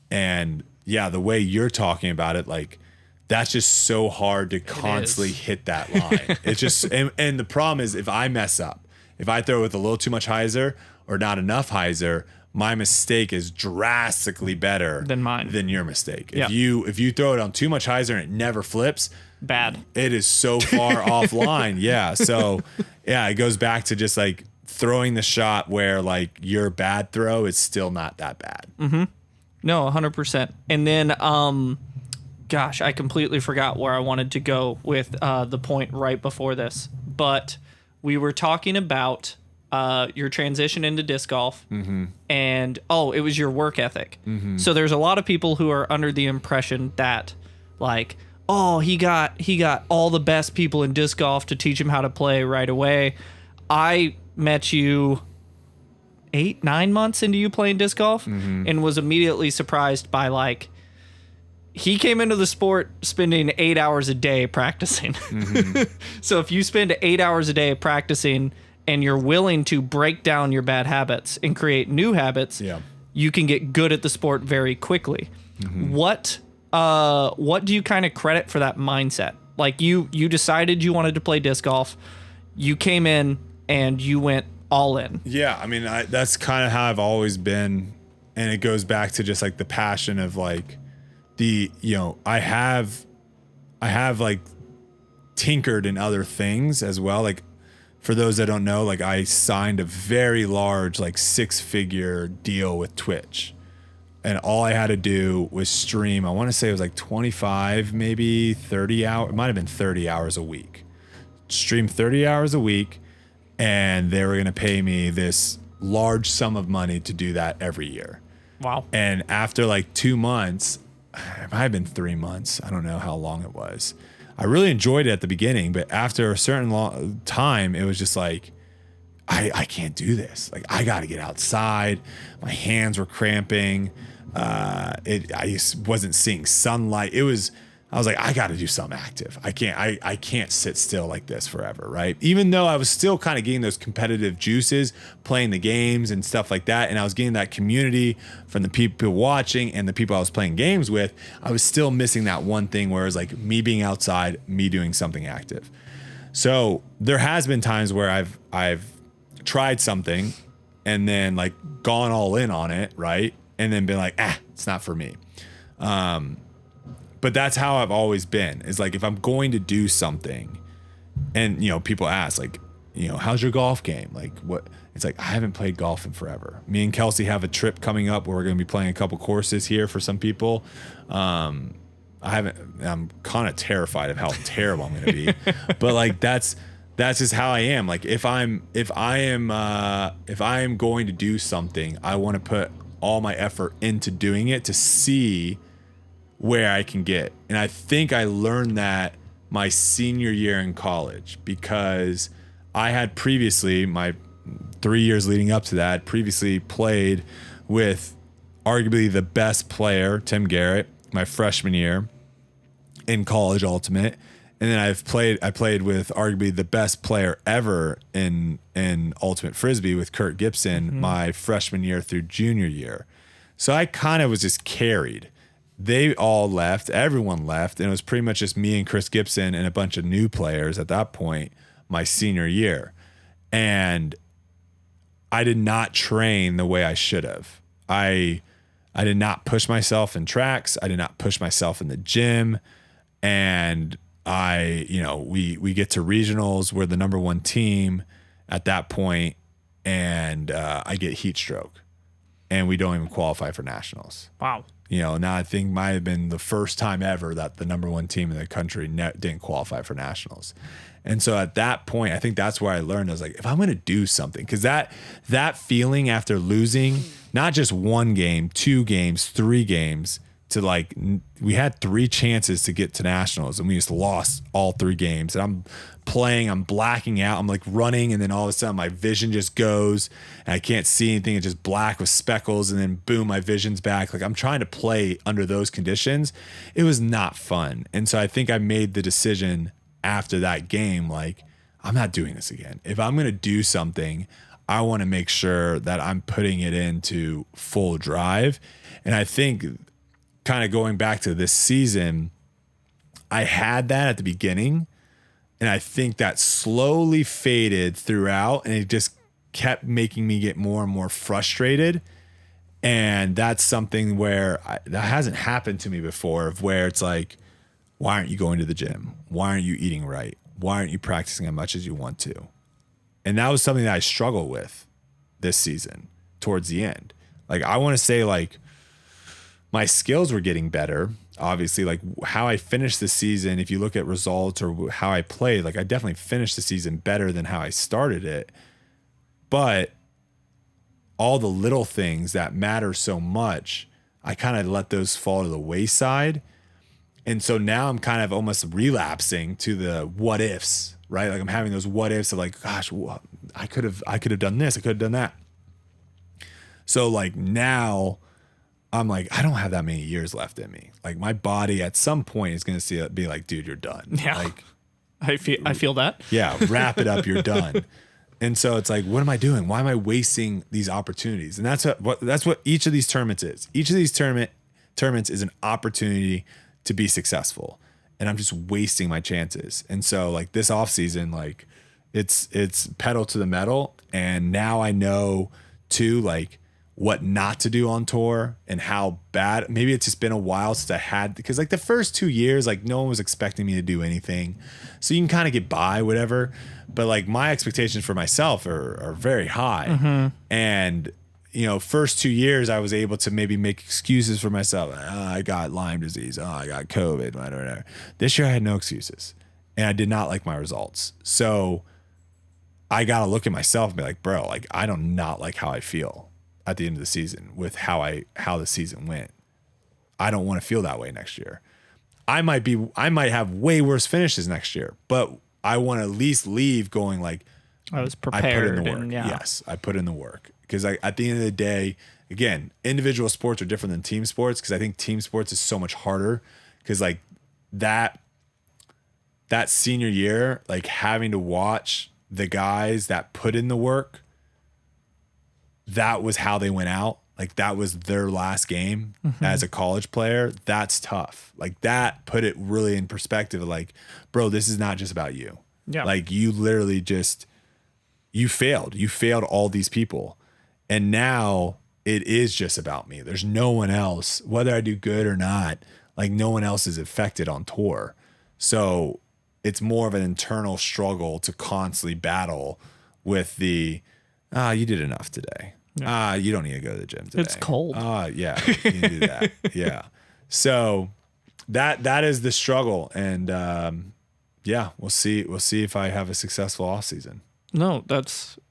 And yeah, the way you're talking about it, like that's just so hard to constantly hit that line. It's just, and the problem is if I mess up, if I throw with a little too much hyzer or not enough hyzer, my mistake is drastically better than your mistake. If you throw it on too much hyzer and it never flips, bad. It is so far offline. Yeah. So yeah, it goes back to just like throwing the shot where like your bad throw is still not that bad. No, 100%. And then, gosh, I completely forgot where I wanted to go with the point right before this, but we were talking about your transition into disc golf and it was your work ethic. So there's a lot of people who are under the impression that like, he got all the best people in disc golf to teach him how to play right away. I met you 8-9 months into you playing disc golf and was immediately surprised by like, he came into the sport spending 8 hours a day practicing. So if you spend 8 hours a day practicing and you're willing to break down your bad habits and create new habits, you can get good at the sport very quickly. What do you kind of credit for that mindset? Like you decided you wanted to play disc golf, you came in and you went all in. Yeah, I mean, that's kind of how I've always been, and it goes back to just like the passion of like I have like tinkered in other things as well. Like for those that don't know, like I signed a very large, like 6-figure deal with Twitch. And all I had to do was stream. I want to say it was like 25, maybe 30 hours. It might have been 30 hours a week. Stream 30 hours a week. And they were going to pay me this large sum of money to do that every year. Wow. And after like 2 months, it might have been 3 months. I don't know how long it was. I really enjoyed it at the beginning, but after a certain long time, it was just like, I can't do this. Like I got to get outside. My hands were cramping. I just wasn't seeing sunlight. I was like, I got to do something active. I can't sit still like this forever, right? Even though I was still kind of getting those competitive juices, playing the games and stuff like that, and I was getting that community from the people watching and the people I was playing games with, I was still missing that one thing where it was like me being outside, me doing something active. So there has been times where I've tried something and then like gone all in on it, right? And then been like, it's not for me. But that's how I've always been, is like, if I'm going to do something and, people ask like, how's your golf game? Like what? It's like, I haven't played golf in forever. Me and Kelsey have a trip coming up where we're going to be playing a couple courses here for some people. I'm kind of terrified of how terrible I'm going to be, but like, that's just how I am. Like if I am going to do something, I want to put all my effort into doing it to see where I can get. And I think I learned that my senior year in college, because I had previously, my 3 years leading up to that, previously played with arguably the best player, Tim Garrett, my freshman year in college ultimate. And then I played with arguably the best player ever in ultimate frisbee with Kurt Gibson, my freshman year through junior year. So I kind of was just carried. They all left, everyone left, and it was pretty much just me and Chris Gibson and a bunch of new players at that point, my senior year. And I did not train the way I should have. I did not push myself in tracks. I did not push myself in the gym. And we get to regionals. We're the number one team at that point, and I get heat stroke, and we don't even qualify for nationals. Wow. Now I think might have been the first time ever that the number one team in the country didn't qualify for nationals. And so at that point, I think that's where I learned. I was like, if I'm going to do something, because that feeling after losing, not just one game, 2 games, 3 games, to like, we had 3 chances to get to nationals and we just lost all 3 games. And I'm playing, I'm blacking out, I'm like running, and then all of a sudden my vision just goes and I can't see anything. It's just black with speckles, and then boom, my vision's back. Like I'm trying to play under those conditions. It was not fun. And so I think I made the decision after that game, like, I'm not doing this again. If I'm going to do something, I want to make sure that I'm putting it into full drive. And I think kind of going back to this season, I had that at the beginning, and I think that slowly faded throughout, and it just kept making me get more and more frustrated. And that's something where that hasn't happened to me before, of where it's like, why aren't you going to the gym? Why aren't you eating right? Why aren't you practicing as much as you want to? And that was something that I struggled with this season towards the end. Like, I want to say, like, my skills were getting better. Obviously, like how I finished the season, if you look at results or how I played, like I definitely finished the season better than how I started it. But all the little things that matter so much, I kind of let those fall to the wayside. And so now I'm kind of almost relapsing to the what ifs, right? Like I'm having those what ifs of like, gosh, I could have done this, I could have done that. So like now I'm like, I don't have that many years left in me. Like my body at some point is going to be like, dude, you're done. Yeah. Like I feel that. Yeah. Wrap it up. You're done. And so it's like, what am I doing? Why am I wasting these opportunities? And that's what each of these tournaments is. Each of these tournaments is an opportunity to be successful. And I'm just wasting my chances. And so like this off season, like it's pedal to the metal. And now I know too, like, what not to do on tour and how bad. Maybe it's just been a while since I had, because like the first 2 years, like no one was expecting me to do anything. So you can kind of get by, whatever. But like my expectations for myself are very high. Mm-hmm. And, first 2 years I was able to maybe make excuses for myself. I got Lyme disease. I got COVID, whatever. This year I had no excuses and I did not like my results. So I got to look at myself and be like, bro, like I do not like how I feel at the end of the season with how the season went. I don't want to feel that way next year. I might have way worse finishes next year, but I want to at least leave going like, I was prepared. I put in the work. And, yeah. Yes, I put in the work. because like at the end of the day, again, individual sports are different than team sports, because I think team sports is so much harder, because like that senior year, like having to watch the guys that put in the work, that was how they went out. Like that was their last game as a college player. That's tough. Like that put it really in perspective of like, bro, this is not just about you. Yeah. Like you literally you failed. You failed all these people. And now it is just about me. There's no one else, whether I do good or not, like no one else is affected on tour. So it's more of an internal struggle to constantly battle with the, you did enough today. Yeah. You don't need to go to the gym today. It's cold. Yeah, you can do that. Yeah. So that is the struggle. And yeah, we'll see if I have a successful off season. No,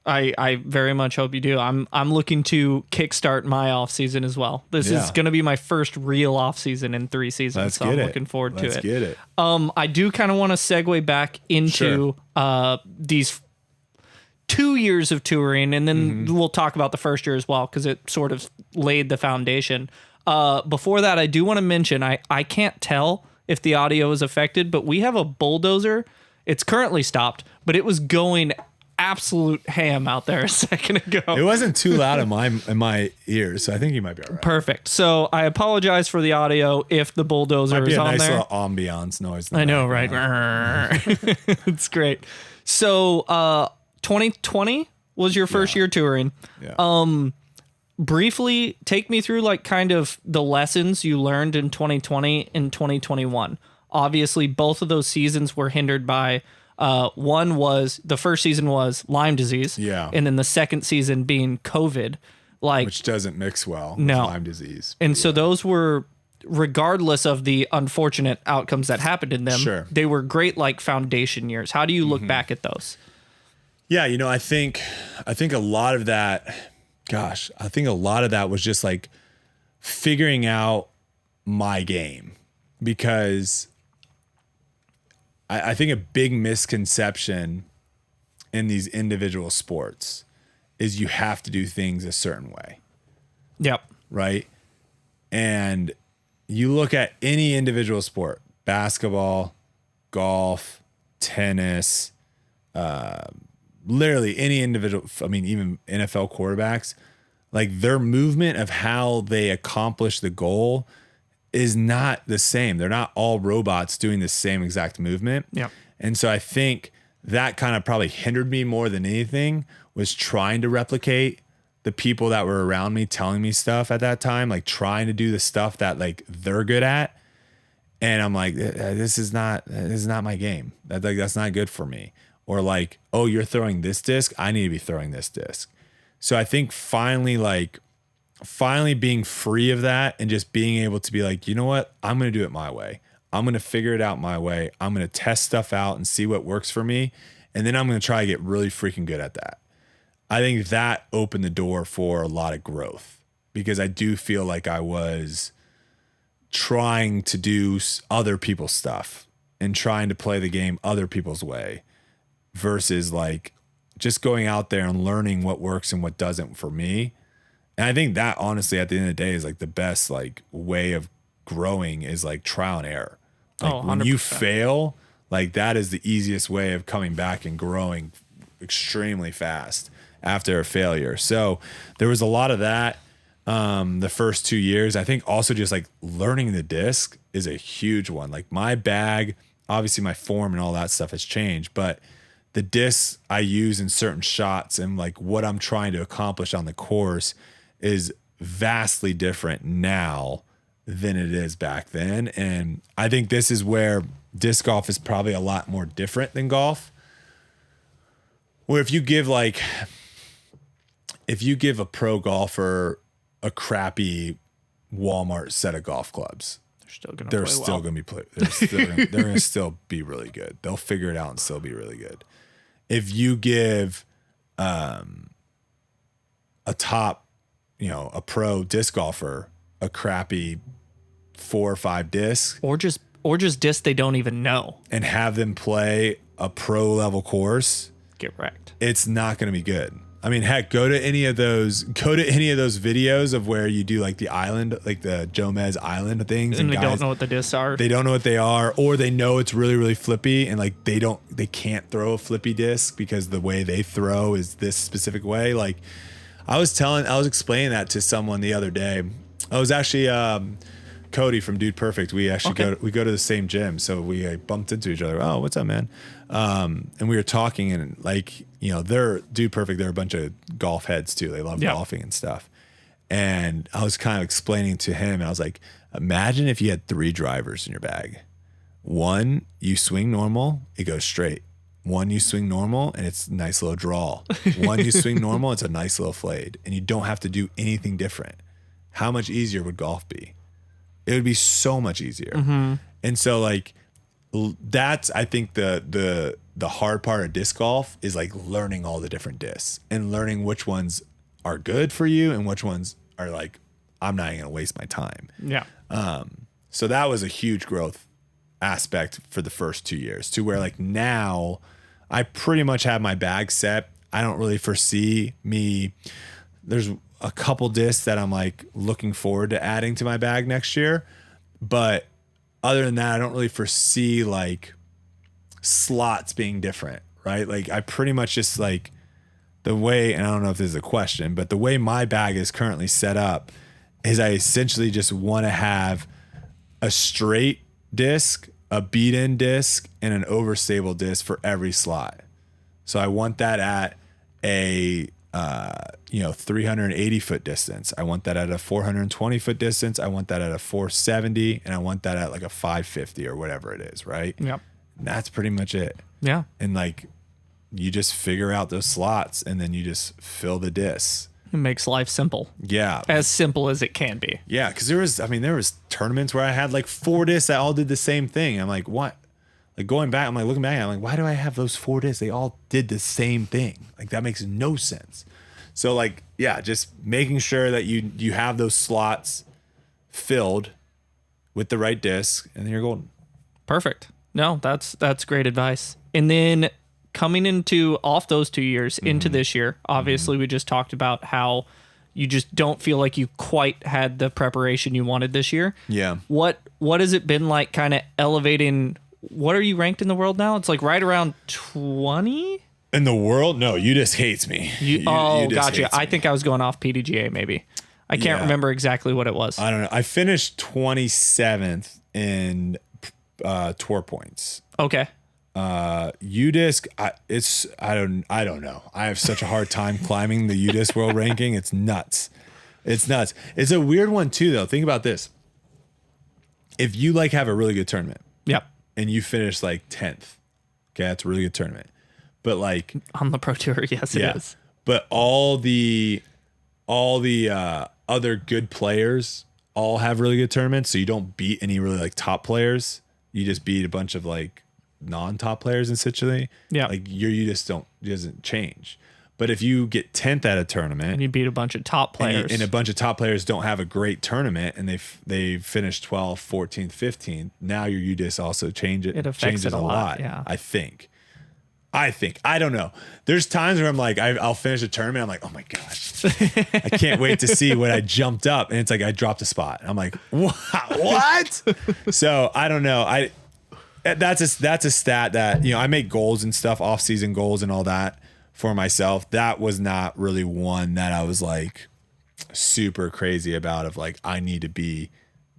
I very much hope you do. I'm looking to kickstart my off season as well. This is going to be my first real off season in 3 seasons. I'm looking forward to it. Let's get it. I do kind of want to segue back into these 2 years of touring, and then we'll talk about the first year as well, because it sort of laid the foundation. Before that, I do want to mention, I can't tell if the audio is affected, but we have a bulldozer. It's currently stopped, but it was going absolute ham out there a second ago. It wasn't too loud in my ears, so I think you might be all right. Perfect. So I apologize for the audio if the bulldozer is on there. Nice little ambiance noise. I know, right? It's great. So 2020 was your first year touring. Yeah. Briefly take me through like kind of the lessons you learned in 2020 and 2021. Obviously, both of those seasons were hindered by the first season was Lyme disease. Yeah. And then the second season being COVID. Which doesn't mix well with Lyme disease. And so those were, regardless of the unfortunate outcomes that happened in them, they were great like foundation years. How do you look back at those? Yeah, I think a lot of that, was just like figuring out my game, because I think a big misconception in these individual sports is you have to do things a certain way. Yep. Right. And you look at any individual sport, basketball, golf, tennis, literally any individual, even NFL quarterbacks, like their movement of how they accomplish the goal is not the same. They're not all robots doing the same exact movement. Yep. And so I think that kind of probably hindered me more than anything, was trying to replicate the people that were around me telling me stuff at that time, like trying to do the stuff that like they're good at. And I'm like, this is not my game. That's not good for me. Or like, oh, you're throwing this disc, I need to be throwing this disc. So I think finally being free of that and just being able to be like, you know what, I'm going to do it my way. I'm going to figure it out my way. I'm going to test stuff out and see what works for me. And then I'm going to try to get really freaking good at that. I think that opened the door for a lot of growth, because I do feel like I was trying to do other people's stuff and trying to play the game other people's way, versus like just going out there and learning what works and what doesn't for me. And I think that honestly, at the end of the day, is like the best like way of growing, is like trial and error. Like when you fail, like that is the easiest way of coming back and growing extremely fast after a failure. So there was a lot of that the first 2 years. I think also just like learning the disc is a huge one. Like my bag, obviously my form and all that stuff has changed, but the discs I use in certain shots and like what I'm trying to accomplish on the course is vastly different now than it is back then. And I think this is where disc golf is probably a lot more different than golf. Where if you give a pro golfer a crappy Walmart set of golf clubs, they're still going to still be really good. They'll figure it out and still be really good. If you give a pro disc golfer a crappy 4 or 5 discs, or just discs they don't even know, and have them play a pro level course, get wrecked. It's not going to be good. I mean, heck, go to any of those videos of where you do like the island, like the Jomez Island things. And they don't know what the discs are. They don't know what they are, or they know it's really, really flippy, and like they can't throw a flippy disc because the way they throw is this specific way. Like I was explaining that to someone the other day. I was actually Cody from Dude Perfect. We actually go to the same gym, so we bumped into each other. Oh, what's up, man? And we were talking, and like, you know, they're Dude Perfect. They're a bunch of golf heads too. They love golfing and stuff. And I was kind of explaining to him, and I was like, imagine if you had 3 drivers in your bag. One, you swing normal, it goes straight. One, you swing normal, and it's a nice little draw. One, you swing normal, it's a nice little fade, and you don't have to do anything different. How much easier would golf be? It would be so much easier. Mm-hmm. And so like, that's, I think the hard part of disc golf is like learning all the different discs and learning which ones are good for you and which ones are like, I'm not even gonna waste my time. Yeah. So that was a huge growth aspect for the first 2 years, to where like now I pretty much have my bag set. I don't really foresee me. There's a couple discs that I'm like looking forward to adding to my bag next year. But other than that, I don't really foresee like slots being different, right? Like I pretty much just like the way, and I don't know if this is a question, but the way my bag is currently set up is I essentially just want to have a straight disc, a beat-in disc, and an overstable disc for every slot. So I want that at a 380 foot distance. I want that at a 420 foot distance. I want that at a 470, and I want that at like a 550 or whatever it is, right? Yep. And that's pretty much it. Yeah. And like, you just figure out those slots, and then you just fill the discs. It makes life simple. Yeah. As simple as it can be. Yeah, because there was tournaments where I had like 4 discs that all did the same thing. I'm like, what? Like going back, I'm like looking back, I'm like, why do I have those 4 discs? They all did the same thing. Like that makes no sense. So like, yeah, just making sure that you have those slots filled with the right disc, and then you're golden. Perfect. No, that's great advice. And then coming into off those 2 years into this year, obviously we just talked about how you just don't feel like you quite had the preparation you wanted this year. Yeah. What has it been like kind of elevating? What are you ranked in the world now? It's like right around 20? In the world? No, UDisc hates me. Gotcha. I think I was going off PDGA maybe. I can't remember exactly what it was. I don't know. I finished 27th in tour points. Okay. UDisc, I don't know. I have such a hard time climbing the UDisc world ranking. It's nuts. It's nuts. It's a weird one too, though. Think about this. If you like have a really good tournament, yep, and you finish like 10th, okay, that's a really good tournament. But like on the Pro Tour, yes, it is. But all the other good players all have really good tournaments, so you don't beat any really like top players. You just beat a bunch of like non-top players essentially. Yeah, like you just doesn't change. But if you get 10th at a tournament and you beat a bunch of top players, and a bunch of top players don't have a great tournament, and they finish 12th, 14th, 15th, now your UDisc also changes it a lot. Yeah, I think. I don't know. There's times where I'm like, I'll finish a tournament. I'm like, oh my gosh, I can't wait to see when I jumped up. And it's like, I dropped a spot. I'm like, what? So I don't know. That's a stat that, you know, I make goals and stuff, off-season goals and all that for myself. That was not really one that I was like super crazy about of like, I need to be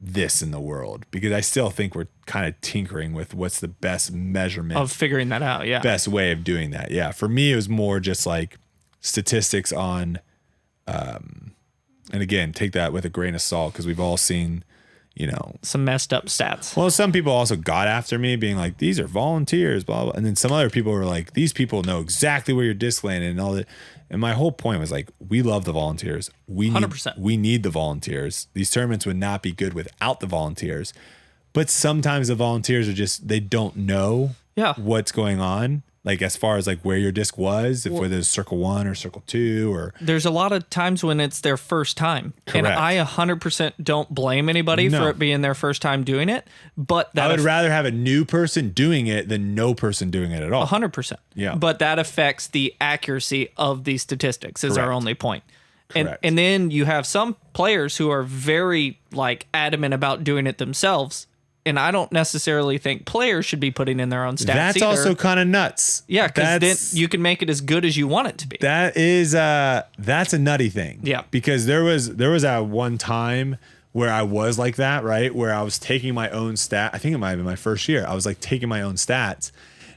this in the world, because I still think we're kind of tinkering with what's the best measurement of figuring that out. Yeah. Best way of doing that. Yeah. For me, it was more just like statistics on, and again, take that with a grain of salt, because we've all seen, you know, some messed up stats. Well, some people also got after me being like, these are volunteers, blah, blah. And then some other people were like, these people know exactly where your disc landed and all that. And my whole point was like, we love the volunteers. We need 100%. We need the volunteers. These tournaments would not be good without the volunteers. But sometimes the volunteers are just, they don't know what's going on. Like as far as like where your disc was, if whether it's circle 1 or circle 2 or there's a lot of times when it's their first time. Correct. And I 100% don't blame anybody for it being their first time doing it, but that I would rather have a new person doing it than no person doing it at all. 100%. Yeah. But that affects the accuracy of the statistics is our Correct. only point. Correct. And then you have some players who are very like adamant about doing it themselves. And I don't necessarily think players should be putting in their own stats. That's either. also kind of nuts. Yeah, because then you can make it as good as you want it to be. That is that's a nutty thing. Yeah. Because there was at one time where I was like that, right? Where I was taking my own stat. I think it might have been my first year. I was like taking my own stats,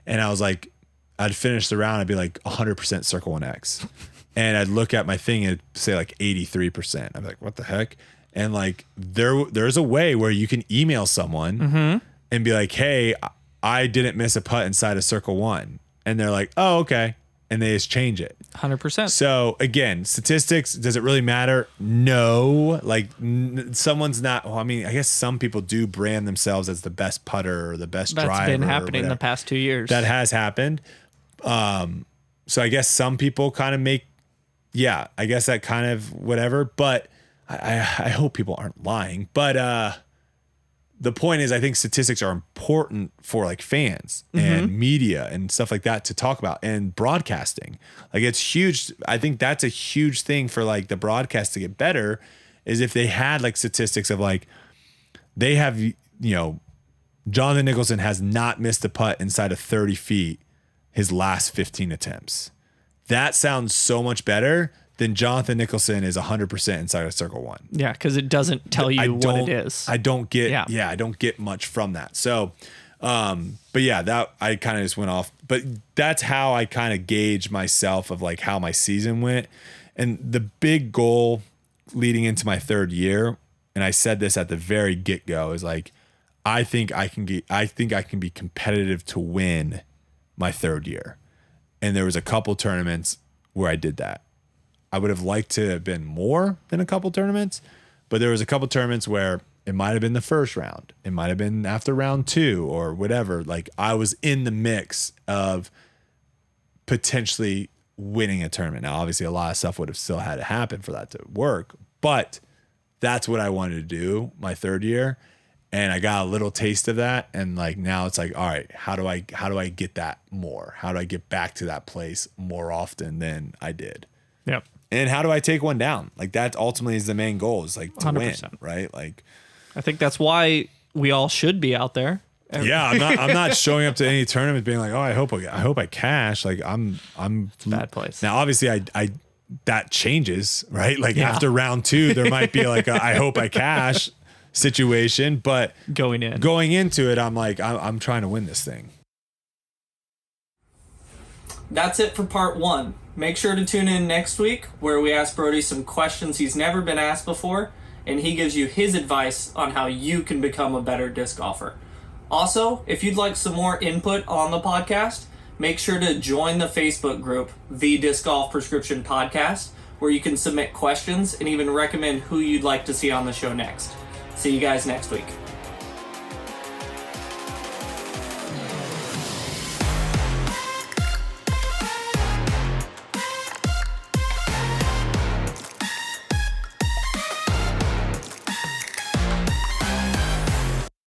and I was like, I'd finish the round, I'd be like 100% circle 1X. And I'd look at my thing and it'd say like 83%. I'm like, what the heck? And like there's a way where you can email someone and be like, hey, I didn't miss a putt inside of circle 1. And they're like, oh, okay. And they just change it. 100%. So again, statistics, does it really matter? No. Like someone's not, well, I mean, I guess some people do brand themselves as the best putter or the best driver. That's been happening in the past 2 years. That has happened. So I guess some people kind of make, I guess that kind of whatever, but I hope people aren't lying. But the point is, I think statistics are important for like fans and media and stuff like that to talk about, and broadcasting. Like it's huge. I think that's a huge thing for like the broadcast to get better, is if they had like statistics of like, they have, Jonathan Nicholson has not missed a putt inside of 30 feet his last 15 attempts. That sounds so much better than Jonathan Nicholson is 100% inside of circle 1. Yeah, because it doesn't tell you what it is. I don't get, I don't get much from that. So, but yeah, that I kind of just went off. But that's how I kind of gauge myself of like how my season went. And the big goal leading into my third year, and I said this at the very get-go, is like, I think I can be competitive to win my third year. And there was a couple tournaments where I did that. I would have liked to have been more than a couple tournaments, but there was a couple tournaments where it might have been the first round. It might have been after round 2 or whatever. Like I was in the mix of potentially winning a tournament. Now, obviously a lot of stuff would have still had to happen for that to work, but that's what I wanted to do my third year. And I got a little taste of that. And like, now it's like, all right, how do I get that more? How do I get back to that place more often than I did? Yep. And how do I take one down? Like that ultimately is the main goal, is like to 100%. Win, right? Like, I think that's why we all should be out there. Yeah, I'm not showing up to any tournament being like, oh, I hope I cash. Like I'm bad place. Now, obviously, I that changes, right? Like after round 2, there might be like a I hope I cash situation, but going into it, I'm like, I'm trying to win this thing. That's it for part 1. Make sure to tune in next week, where we ask Brodie some questions he's never been asked before, and he gives you his advice on how you can become a better disc golfer. Also, if you'd like some more input on the podcast, make sure to join the Facebook group, The Disc Golf Prescription Podcast, where you can submit questions and even recommend who you'd like to see on the show next. See you guys next week.